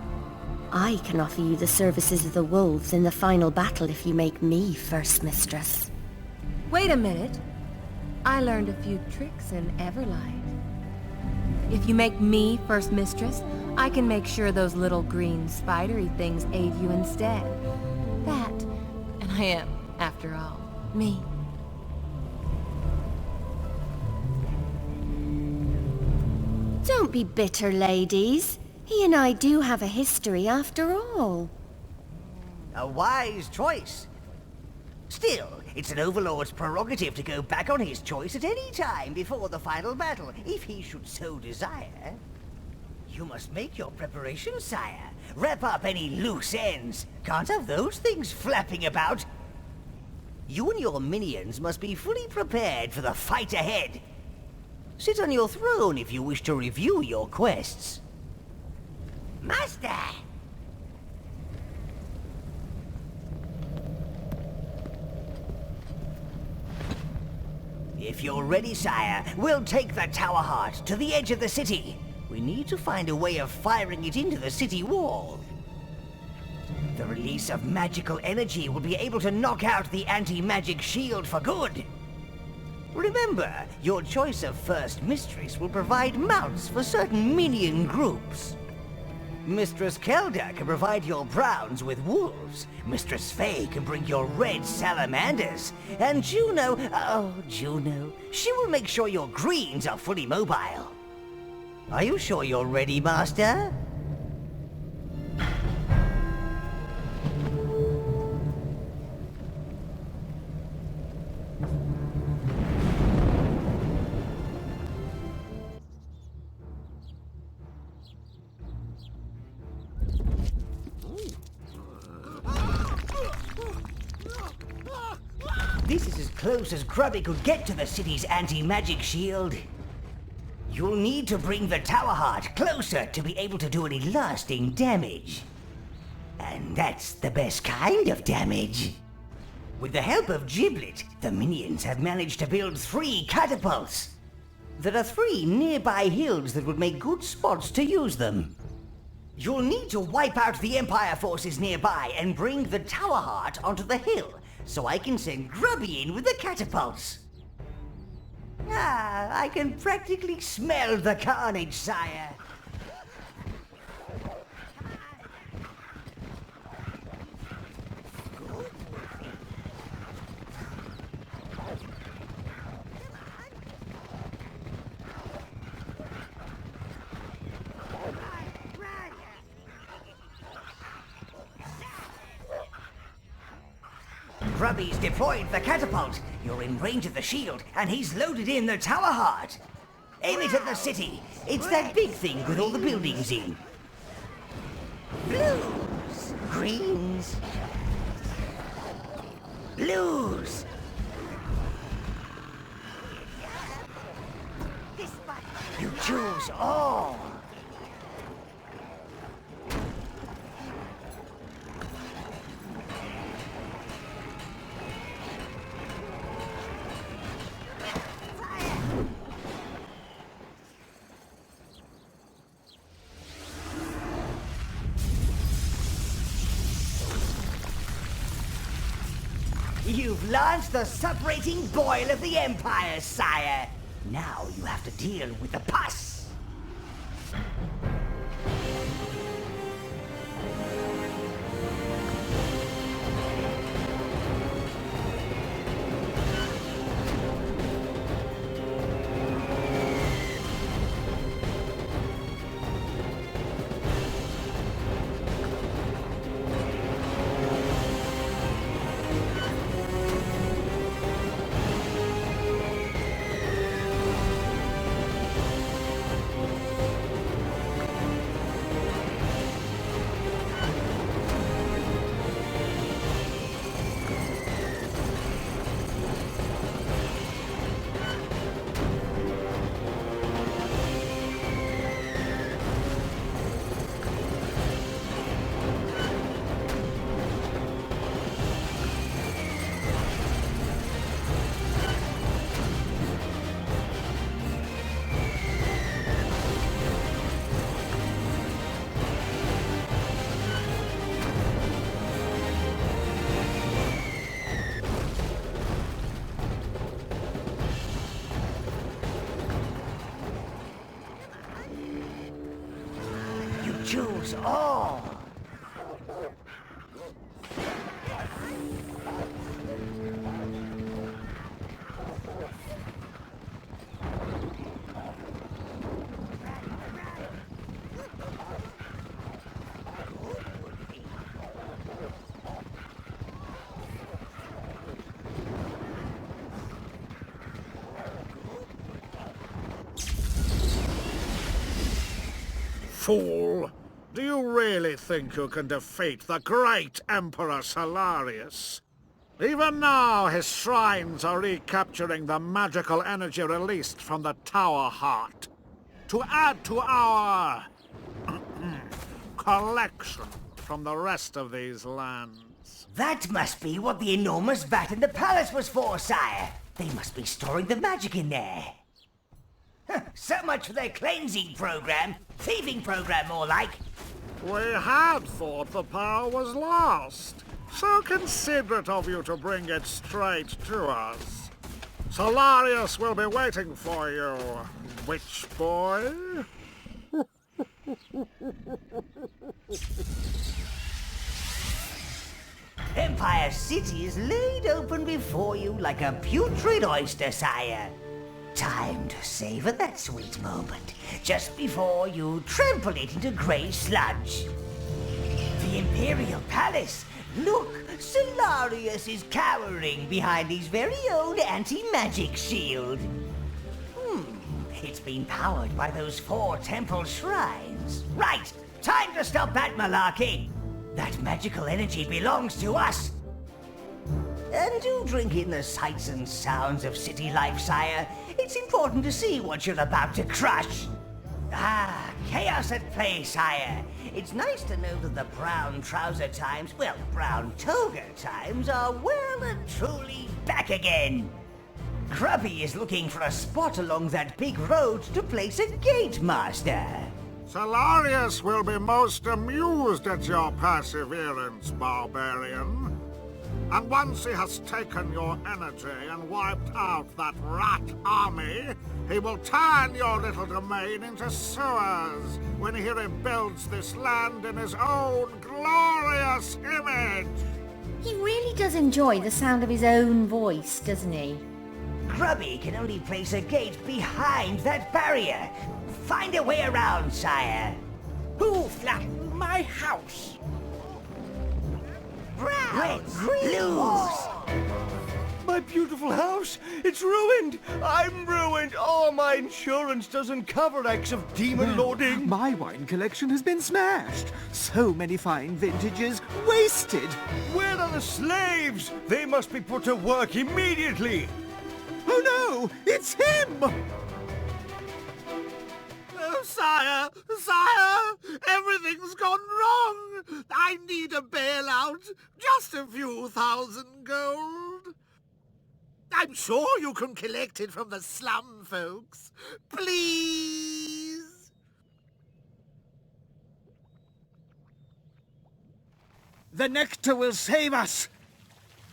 I can offer you the services of the wolves in the final battle if you make me first mistress. Wait a minute. I learned a few tricks in Everlight. If you make me first mistress, I can make sure those little green spidery things aid you instead. That, and I am, after all, me. Don't be bitter, ladies. He and I do have a history after all. A wise choice. Still, it's an Overlord's prerogative to go back on his choice at any time before the final battle, if he should so desire. You must make your preparations, sire. Wrap up any loose ends. Can't have those things flapping about. You and your minions must be fully prepared for the fight ahead. Sit on your throne if you wish to review your quests. Master! If you're ready, sire, we'll take the Tower Heart to the edge of the city. We need to find a way of firing it into the city wall. The release of magical energy will be able to knock out the anti-magic shield for good. Remember, your choice of first mistress will provide mounts for certain minion groups. Mistress Kelda can provide your browns with wolves. Mistress Faye can bring your red salamanders. And Juno, oh, Juno, she will make sure your greens are fully mobile. Are you sure you're ready, Master? This is as close as Grubby could get to the city's anti-magic shield. You'll need to bring the Tower Heart closer to be able to do any lasting damage. And that's the best kind of damage. With the help of Giblet, the minions have managed to build 3 catapults. There are 3 nearby hills that would make good spots to use them. You'll need to wipe out the Empire forces nearby and bring the Tower Heart onto the hill, so I can send Grubby in with the catapults. Ah, I can practically smell the carnage, sire. Grubby's deployed the catapult. You're in range of the shield, and he's loaded in the Tower Heart. Aim it at the city. It's that big thing with all the buildings in. Blues, greens, blues. You choose all. You've launched the separating boil of the Empire, sire. Now you have to deal with the pus. choose all. Fool! Do you really think you can defeat the great Emperor Solarius? Even now, his shrines are recapturing the magical energy released from the Tower Heart. To add to our collection from the rest of these lands. That must be what the enormous vat in the palace was for, sire. They must be storing the magic in there. So much for their cleansing program. Thieving program, more like. We had thought the power was lost. So considerate of you to bring it straight to us. Solarius will be waiting for you, witch boy. Empire City is laid open before you like a putrid oyster, sire. Time to savor that sweet moment, just before you trample it into grey sludge. The Imperial Palace! Look, Solarius is cowering behind his very own anti-magic shield. It's been powered by those 4 temple shrines. Right, time to stop that malarkey! That magical energy belongs to us! And do drink in the sights and sounds of city life, sire. It's important to see what you're about to crush. Ah, chaos at play, sire. It's nice to know that the brown trouser times, well, brown toga times, are well and truly back again. Grubby is looking for a spot along that big road to place a gate master. Solarius will be most amused at your perseverance, barbarian. And once he has taken your energy and wiped out that rat army, he will turn your little domain into sewers when he rebuilds this land in his own glorious image. He really does enjoy the sound of his own voice, doesn't he? Grubby can only place a gate behind that barrier. Find a way around, sire. Who flattened my house? Browns, blues. My beautiful house, it's ruined. I'm ruined. Oh, my insurance doesn't cover acts of demon lording. My wine collection has been smashed. So many fine vintages wasted. Where are the slaves? They must be put to work immediately. Oh no, it's him! Oh, sire! Sire! Everything's gone wrong! I need a bailout. Just a few thousand gold. I'm sure you can collect it from the slum folks. Please! The nectar will save us.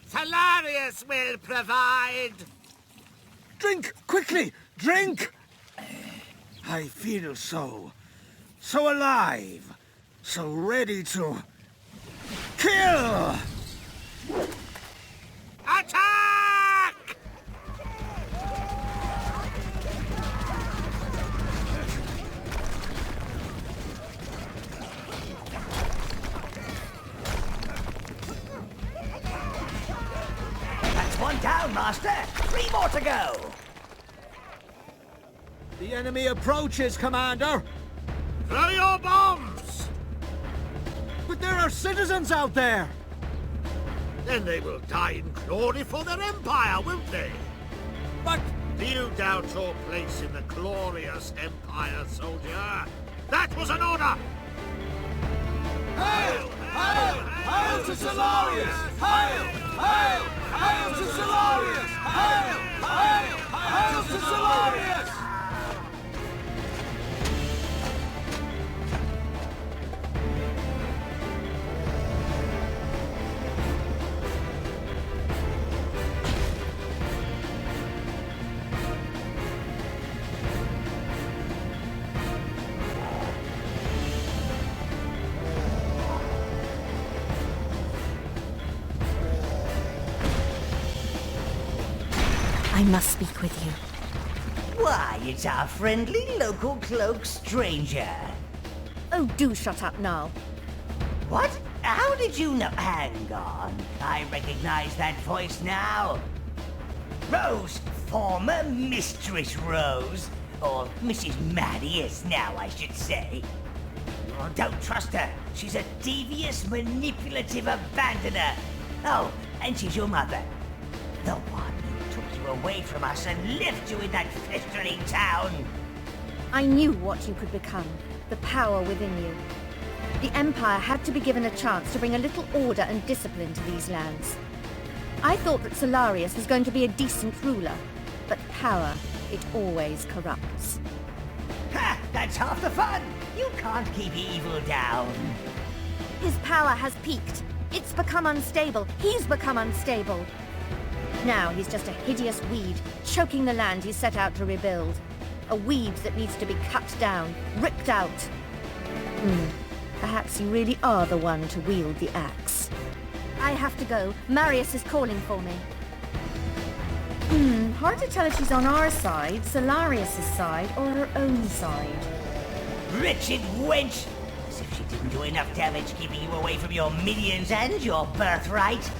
Solarius will provide. Drink, quickly, drink! I feel so alive, so ready to kill! Attack! That's one down, Master. 3 more to go. The enemy approaches, Commander! Throw your bombs! But there are citizens out there! Then they will die in glory for their empire, won't they? But do you doubt your place in the glorious empire, soldier? That was an order! Hail! Hail! Hail to Solarius! Hail! Hail! Hail to Solarius! Hail! Hail! Hail to Solarius! I must speak with you. Why, it's our friendly local cloak stranger. Oh, do shut up now. What? How did you know? Hang on. I recognize that voice now. Rose, former Mistress Rose. Or Mrs. Marius now, I should say. Oh, don't trust her. She's a devious, manipulative abandoner. Oh, and she's your mother. The one who took you away from us and left you in that festering town. I knew what you could become, the power within you. The Empire had to be given a chance to bring a little order and discipline to these lands. I thought that Solarius was going to be a decent ruler, but power, it always corrupts. Ha! That's half the fun! You can't keep evil down. His power has peaked. It's become unstable. He's become unstable. Now he's just a hideous weed, choking the land he set out to rebuild. A weed that needs to be cut down, ripped out. Perhaps you really are the one to wield the axe. I have to go. Marius is calling for me. Hard to tell if she's on our side, Solarius' side, or her own side. Wretched wench! As if she didn't do enough damage keeping you away from your minions and your birthright.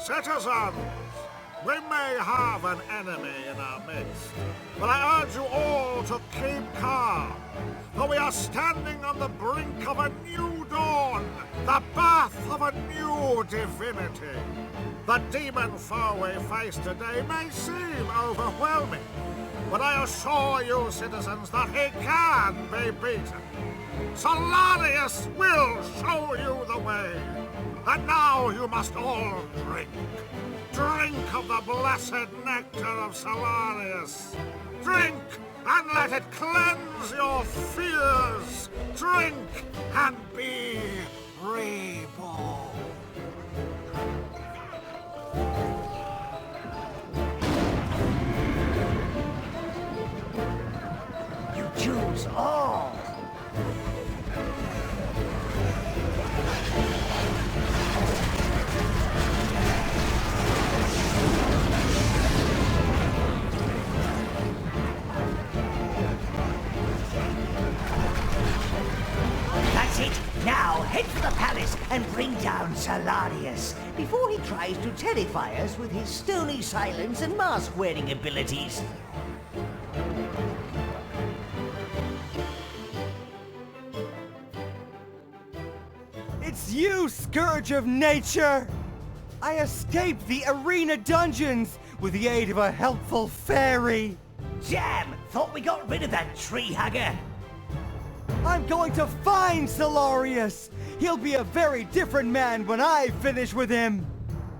Citizens, we may have an enemy in our midst, but I urge you all to keep calm, for we are standing on the brink of a new dawn, the birth of a new divinity. The demon foe we face today may seem overwhelming, but I assure you, citizens, that he can be beaten. Solarius will show you the way. And now you must all drink. Drink of the blessed nectar of Solarius. Drink and let it cleanse your fears. Drink and be reborn. You choose all. That's it. Now head for the palace and bring down Solarius before he tries to terrify us with his stony silence and mask-wearing abilities. It's you, Scourge of Nature! I escaped the arena dungeons with the aid of a helpful fairy. Jam! Thought we got rid of that tree hugger. I'm going to find Solarius! He'll be a very different man when I finish with him!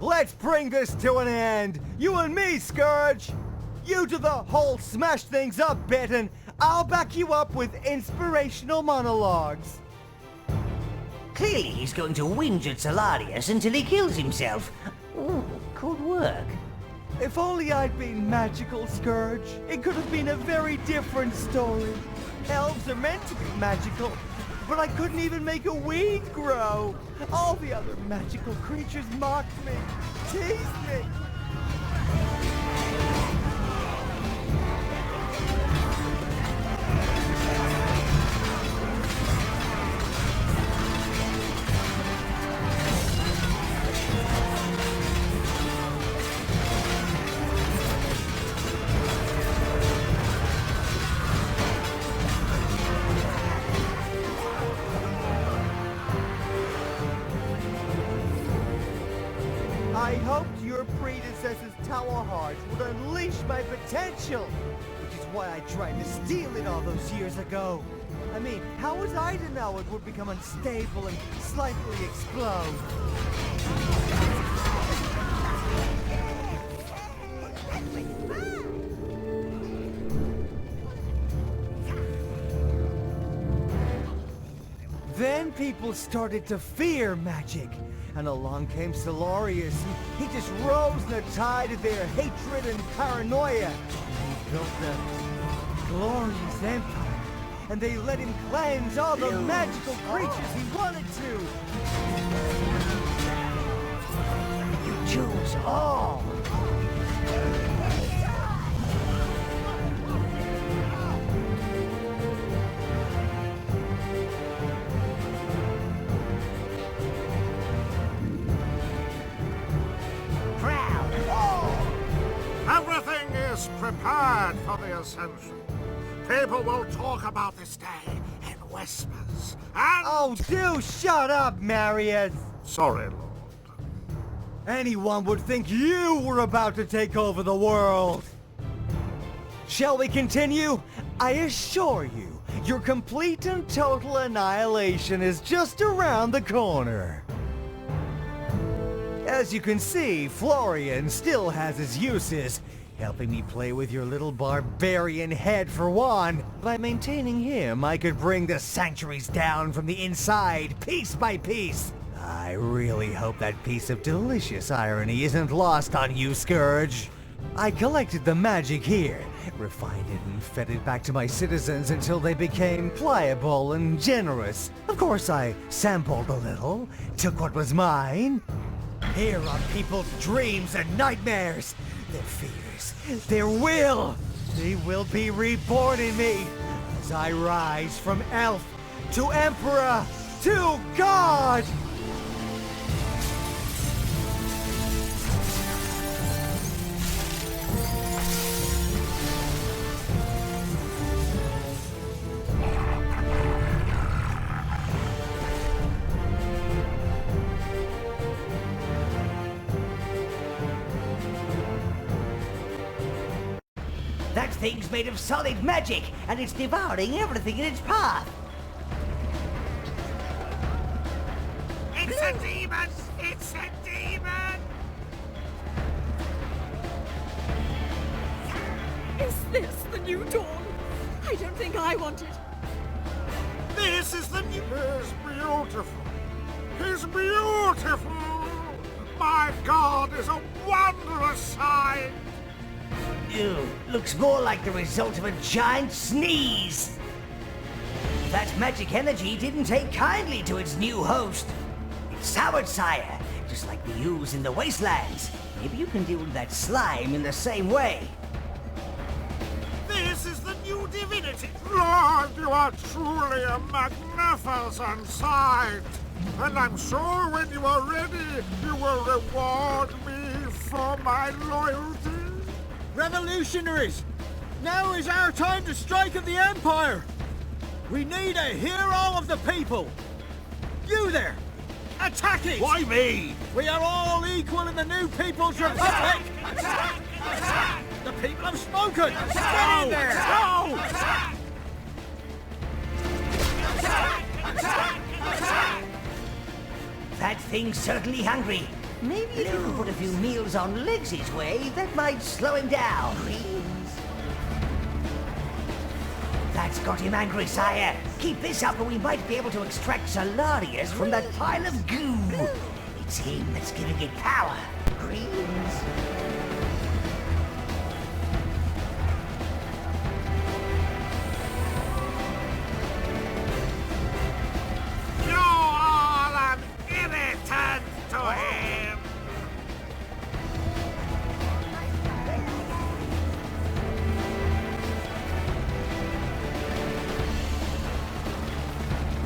Let's bring this to an end! You and me, Scourge! You do the whole smash things up bit and I'll back you up with inspirational monologues. Clearly he's going to whinge at Solarius until he kills himself. Ooh, could work. If only I'd been magical, Scourge, it could have been a very different story. Elves are meant to be magical, but I couldn't even make a weed grow. All the other magical creatures mocked me, teased me. I hoped your predecessor's tower heart would unleash my potential, which is why I tried to steal it all those years ago. I mean, how was I to know it would become unstable and slightly explode? Then people started to fear magic. And along came Solarius, and he just rose the tide of their hatred and paranoia. He built the glorious empire, and they let him cleanse all the magical creatures he wanted to. You choose all. Everything is prepared for the ascension. People will talk about this day in whispers, and... Oh, do shut up, Marius! Sorry, Lord. Anyone would think you were about to take over the world! Shall we continue? I assure you, your complete and total annihilation is just around the corner. As you can see, Florian still has his uses, helping me play with your little barbarian head for one. By maintaining him, I could bring the sanctuaries down from the inside, piece by piece. I really hope that piece of delicious irony isn't lost on you, Scourge. I collected the magic here, refined it and fed it back to my citizens until they became pliable and generous. Of course, I sampled a little, took what was mine. Here are people's dreams and nightmares, their fears, their will. They will be reborn in me as I rise from elf to emperor to god! That thing's made of solid magic, and it's devouring everything in its path. It's a demon! It's a demon! Is this the new dawn? I don't think I want it. This is the new... He's beautiful. He's beautiful. My God is a wondrous sight. Ew, looks more like the result of a giant sneeze. That magic energy didn't take kindly to its new host. It's soured, sire, just like the ooze in the wastelands. Maybe you can deal with that slime in the same way. This is the new divinity! Lord, you are truly a magnificent sight. And I'm sure when you are ready, you will reward me for my loyalty. Revolutionaries! Now is our time to strike at the Empire! We need a hero of the people! You there! Attack it! Why me? We are all equal in the new People's Republic! Attack! Attack! The people have spoken! Attack! Go! There! Go! Attack! Attack! Attack! Attack! That thing's certainly hungry. Maybe if you could put a few meals on Legs' way, that might slow him down. That's got him angry, sire. Keep this up and we might be able to extract Solarius from that pile of goo. It's him that's giving it power. Greens. You are an irritant to him.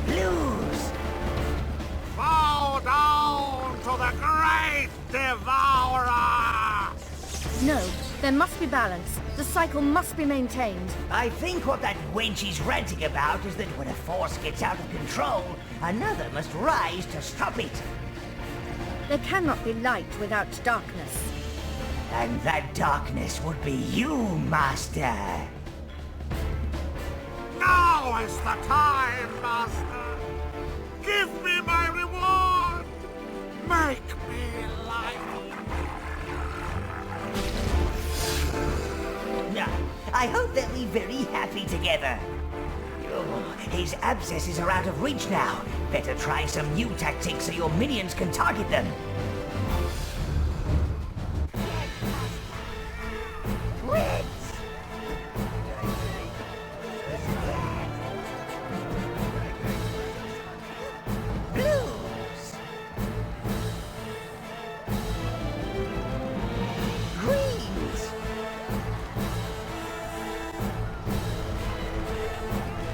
Lose. Bow down to the great devourer. No, there must be balance. The cycle must be maintained. I think what that wench is ranting about is that when a force gets out of control, another must rise to stop it. There cannot be light without darkness. And that darkness would be you, Master. Now is the time, Master. Give me my reward. Make me light. I hope they'll be very happy together. Oh, His abscesses are out of reach now. Better try some new tactics so your minions can target them.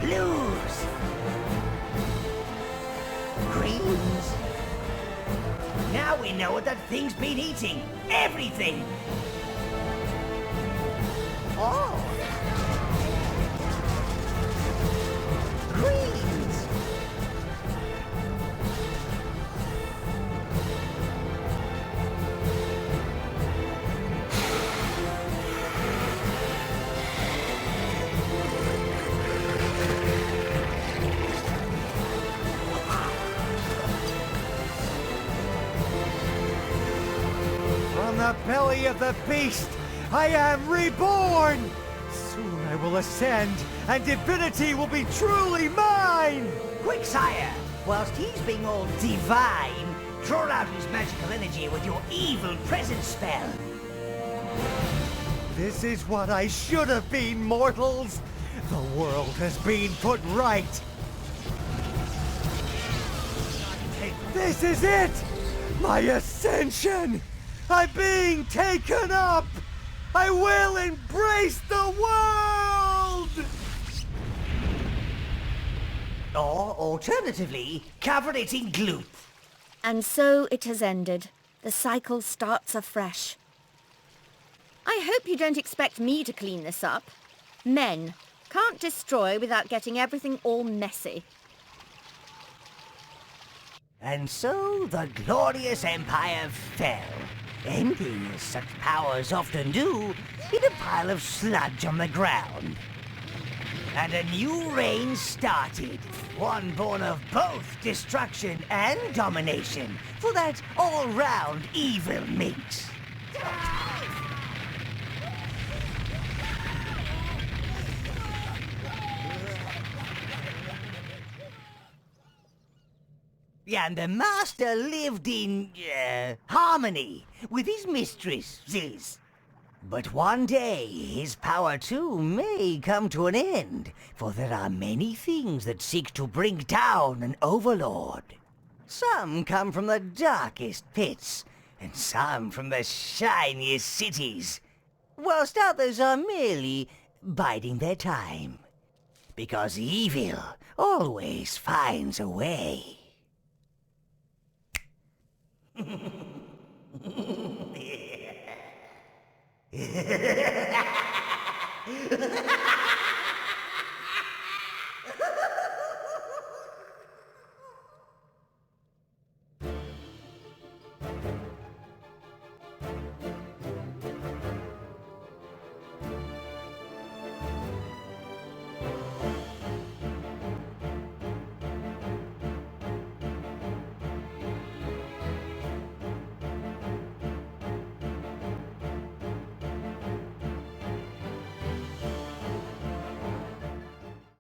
Blues! Greens! Now we know what that thing's been eating! Everything! Oh! Greens! From the belly of the beast, I am reborn! Soon I will ascend, and divinity will be truly mine! Quick, sire! Whilst he's being all divine, draw out his magical energy with your evil presence spell. This is what I should have been, mortals! The world has been put right! This is it! My ascension! I'm being taken up! I will embrace the world! Or, alternatively, cover it in gloop. And so it has ended. The cycle starts afresh. I hope you don't expect me to clean this up. Men can't destroy without getting everything all messy. And so the glorious empire fell, ending, as such powers often do, in a pile of sludge on the ground. And a new reign started, one born of both destruction and domination, for that all-round evil mix. And the master lived in, harmony with his mistress, Ziz. But one day, his power too may come to an end, for there are many things that seek to bring down an overlord. Some come from the darkest pits, and some from the shiniest cities, whilst others are merely biding their time. Because evil always finds a way.